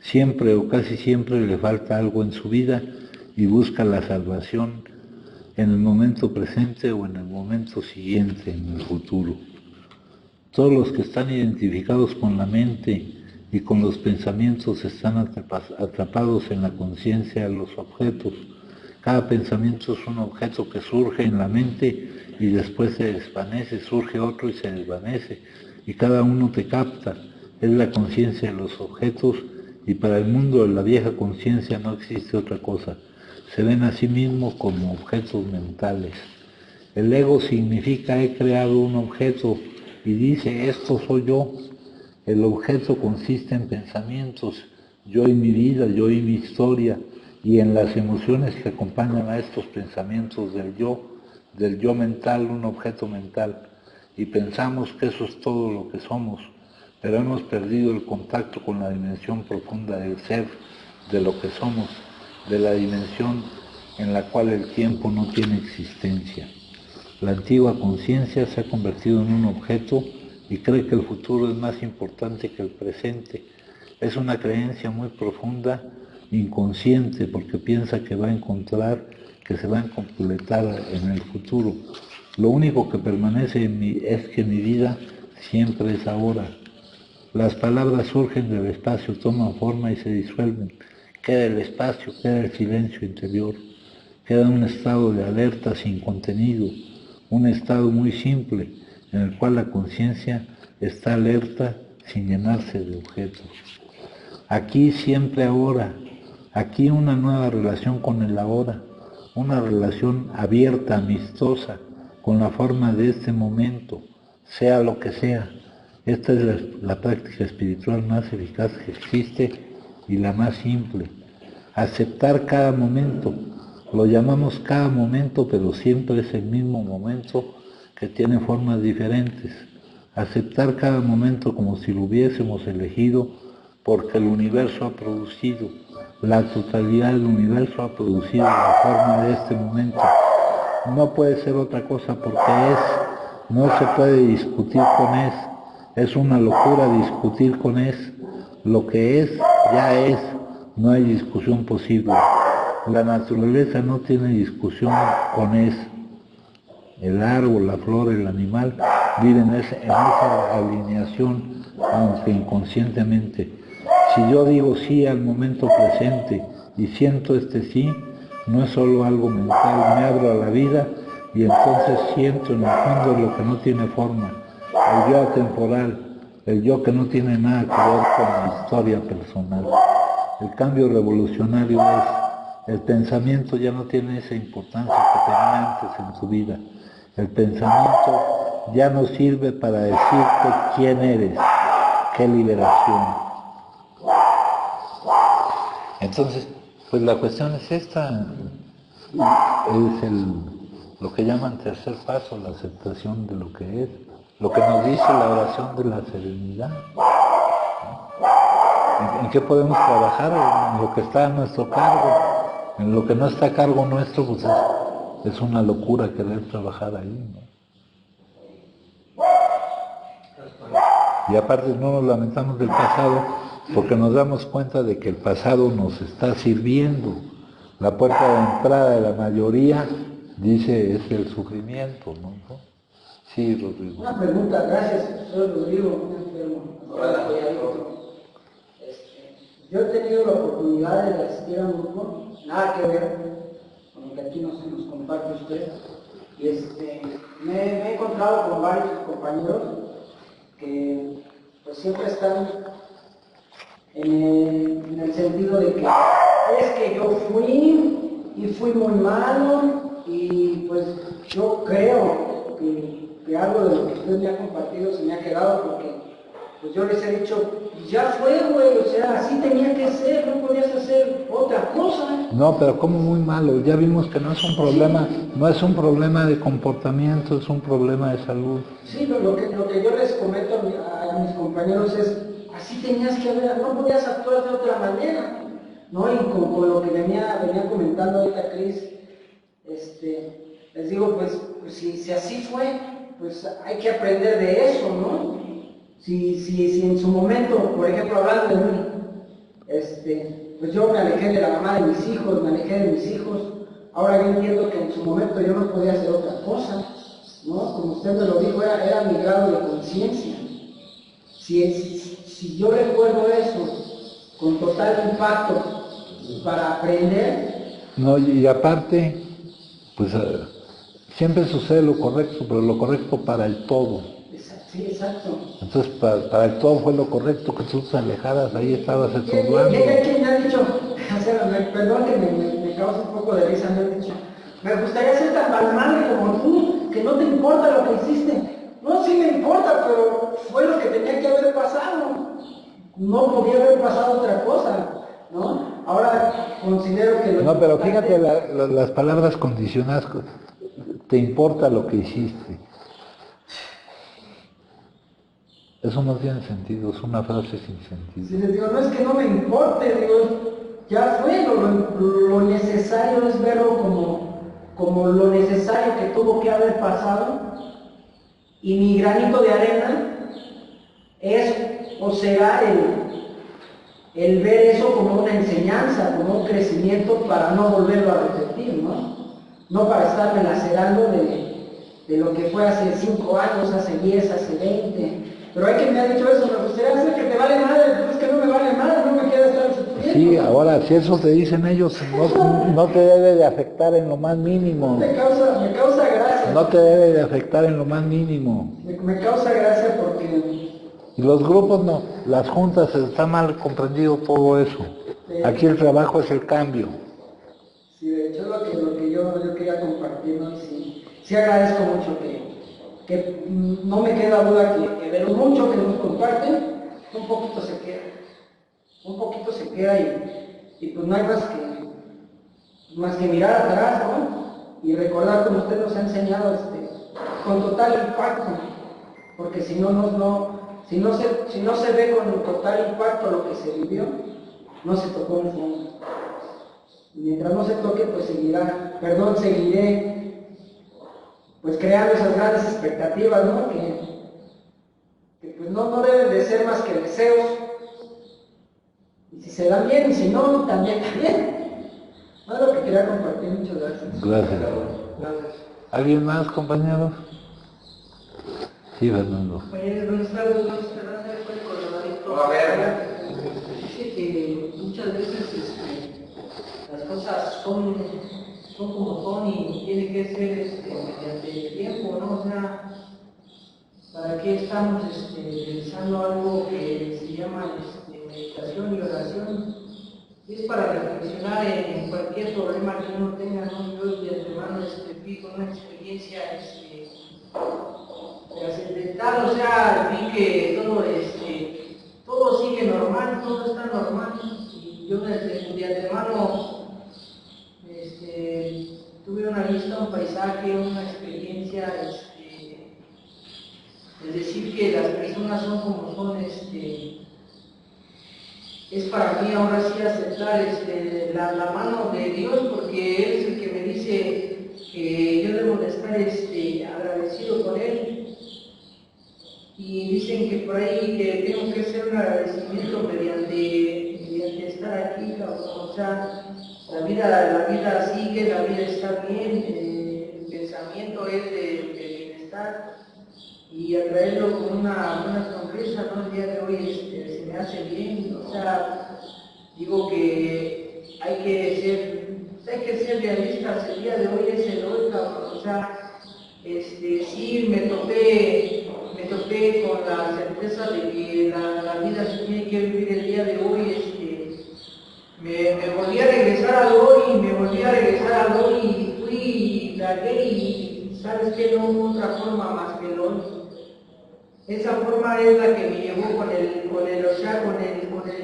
Speaker 1: Siempre o casi siempre le falta algo en su vida y busca la salvación en el momento presente o en el momento siguiente, en el futuro. Todos los que están identificados con la mente y con los pensamientos están atrapados en la conciencia de los objetos. Cada pensamiento es un objeto que surge en la mente y después se desvanece, surge otro y se desvanece, y cada uno te capta. Es la conciencia de los objetos, y para el mundo de la vieja conciencia no existe otra cosa. Se ven a sí mismos como objetos mentales. El ego significa he creado un objeto y dice esto soy yo. El objeto consiste en pensamientos, yo y mi vida, yo y mi historia, y en las emociones que acompañan a estos pensamientos del yo mental, un objeto mental, y pensamos que eso es todo lo que somos, pero hemos perdido el contacto con la dimensión profunda del ser, de lo que somos, de la dimensión en la cual el tiempo no tiene existencia. La antigua conciencia se ha convertido en un objeto y cree que el futuro es más importante que el presente. Es una creencia muy profunda, inconsciente, porque piensa que va a encontrar, que se va a completar en el futuro. Lo único que permanece en mí es que mi vida siempre es ahora. Las palabras surgen del espacio, toman forma y se disuelven. Queda el espacio, queda el silencio interior, queda un estado de alerta sin contenido, un estado muy simple, en el cual la conciencia está alerta sin llenarse de objetos. Aquí siempre ahora, aquí una nueva relación con el ahora, una relación abierta, amistosa, con la forma de este momento, sea lo que sea. Esta es la práctica espiritual más eficaz que existe y la más simple. Aceptar cada momento, lo llamamos cada momento, pero siempre es el mismo momento que tiene formas diferentes. Aceptar cada momento como si lo hubiésemos elegido, porque el universo ha producido, la totalidad del universo ha producido la forma de este momento. No puede ser otra cosa porque no se puede discutir con es una locura discutir con lo que es, ya es, no hay discusión posible. La naturaleza no tiene discusión con el árbol, la flor, el animal, viven en esa alineación, aunque inconscientemente. Si yo digo sí al momento presente y siento este sí, no es solo algo mental, me abro a la vida y entonces siento en el fondo lo que no tiene forma, el yo atemporal, el yo que no tiene nada que ver con mi historia personal. El cambio revolucionario es, el pensamiento ya no tiene esa importancia que tenía antes en tu vida. El pensamiento ya no sirve para decirte quién eres, qué liberación. Entonces, pues la cuestión es esta, es lo que llaman tercer paso, la aceptación de lo que es, lo que nos dice la oración de la serenidad. ¿En qué podemos trabajar? En lo que está a nuestro cargo. En lo que no está a cargo nuestro, pues es una locura querer trabajar ahí, ¿no? Y aparte no nos lamentamos del pasado porque nos damos cuenta de que el pasado nos está sirviendo. La puerta de entrada de la mayoría, dice, es el sufrimiento, ¿no? Sí, Rodrigo.
Speaker 4: Una pregunta, gracias, soy Rodrigo, un enfermo.
Speaker 2: Hola.
Speaker 4: Yo he tenido la oportunidad de asistir a un grupo, nada que ver con lo que aquí nos comparte usted, y me he encontrado con varios compañeros que pues siempre están en el sentido de que es que yo fui y fui muy malo y pues yo creo que algo de lo que usted me ha compartido se me ha quedado porque pues yo les he dicho, ya fue güey, o sea, así tenía que ser, no podías hacer otra cosa.
Speaker 1: No, pero como muy malo, ya vimos que no es un problema, no es un problema de comportamiento, es un problema de salud.
Speaker 4: Sí, lo que yo les comento a mis compañeros es, así tenías que haber, no podías actuar de otra manera, ¿no? Y con lo que venía comentando ahorita Cris, les digo, pues si así fue, pues hay que aprender de eso, ¿no? Si en su momento, por ejemplo, hablando de mí, pues yo me alejé de la mamá de mis hijos, me alejé de mis hijos, ahora yo entiendo que en su momento yo no podía hacer otra cosa, ¿no? Como usted me lo dijo, era mi grado de conciencia. Si yo recuerdo eso con total impacto para aprender...
Speaker 1: No, y aparte, pues siempre sucede lo correcto, pero lo correcto para el todo.
Speaker 4: Sí, exacto.
Speaker 1: Entonces, para el todo fue lo correcto, que tú te alejaras, ahí estabas estorbando.
Speaker 4: Y hay quien me ha dicho, o sea, perdón que me causa un poco de risa, me ha dicho, me gustaría ser tan palmable como tú, que no te importa lo que hiciste. No, sí me importa, pero fue lo que tenía que haber pasado. No podía haber pasado otra cosa, ¿no? Ahora considero que...
Speaker 1: No, pero fíjate las palabras condicionadas, te importa lo que hiciste. Eso no tiene sentido, es una frase sin sentido.
Speaker 4: Si les digo, no es que no me importe, digo, ya fue, lo necesario es verlo como lo necesario que tuvo que haber pasado, y mi granito de arena es o será el ver eso como una enseñanza, como un crecimiento para no volverlo a repetir, ¿no? No para estarme lacerando de lo que fue hace 5 años, hace 10, hace 20. Pero hay quien me ha dicho eso, me gustaría hacer que te vale madre, pero es que no me vale madre, no me queda estar sufriendo.
Speaker 1: Sí, ahora, si eso te dicen ellos, no te debe de afectar en lo más mínimo.
Speaker 4: Me causa gracia.
Speaker 1: No te debe de afectar en lo más mínimo.
Speaker 4: Me causa gracia porque...
Speaker 1: Y los grupos no, las juntas, está mal comprendido todo eso. Aquí el trabajo es el cambio.
Speaker 4: Sí, de hecho lo que yo quería compartir, ¿no? Sí agradezco mucho que no me queda duda que de lo mucho que nos comparten, un poquito se queda y pues no hay más que mirar atrás, ¿no? Y recordar como usted nos ha enseñado con total impacto, porque si no se ve con total impacto lo que se vivió, no se tocó el fondo. Y mientras no se toque, pues seguiré pues creando esas grandes expectativas, ¿no? Que pues no deben de ser más que deseos. Y si se dan bien, y si no, también. No es lo que quería compartir, muchas gracias.
Speaker 1: Gracias.
Speaker 4: Gracias.
Speaker 1: ¿Alguien más, compañeros? Sí, Fernando.
Speaker 5: Buenas tardes, vamos a hacer el coronavirus.
Speaker 2: A ver.
Speaker 5: Dice que muchas veces las cosas son como son y tiene que ser mediante el tiempo, ¿no? O sea, ¿para qué estamos realizando algo que se llama meditación y oración? Es para reflexionar en cualquier problema que uno tenga, ¿no? Yo de antemano vi con una experiencia trascendental, o sea, vi que todo sigue normal, todo está normal, y yo de antemano tuve una vista, un paisaje, una experiencia, es decir, que las personas son como son, es para mí ahora sí aceptar la mano de Dios, porque Él es el que me dice que yo debo de estar agradecido con Él. Y dicen que por ahí que tengo que hacer un agradecimiento mediante estar aquí, cabrón. O sea, la vida sigue, la vida está bien, el pensamiento es de bienestar, y atraerlo con una buena sonrisa, ¿no? El día de hoy se me hace bien. O sea, digo que hay que ser realistas. El día de hoy es el hoy, cabrón. O sea, sí me topé con la certeza de que la vida se tiene que vivir el día de hoy. Me volví a regresar al hoy, y fui y tragué, y sabes que no hubo otra forma más que el hoy. Esa forma es la que me llevó con el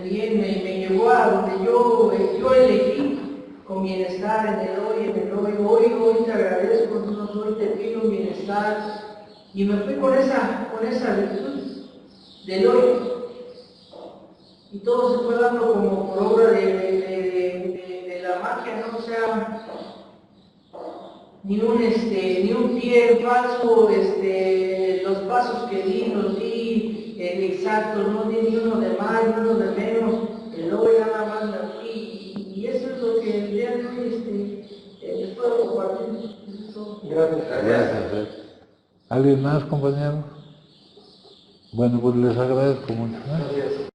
Speaker 5: bien, me llevó a donde yo elegí, con bienestar en el hoy. Hoy te agradezco, hoy te pido bienestar, y me fui con esa virtud del hoy, y todo se fue dando como por obra de la magia, ¿no? O sea, ni un pie falso, los pasos que di, los di exactos, no di ni uno de más, ni uno de menos, el hoy nada más me fui, y eso es lo que el día de hoy les puedo compartir.
Speaker 3: Gracias.
Speaker 1: Gracias. ¿Alguien más, compañero? Bueno, pues les agradezco mucho.
Speaker 3: Gracias.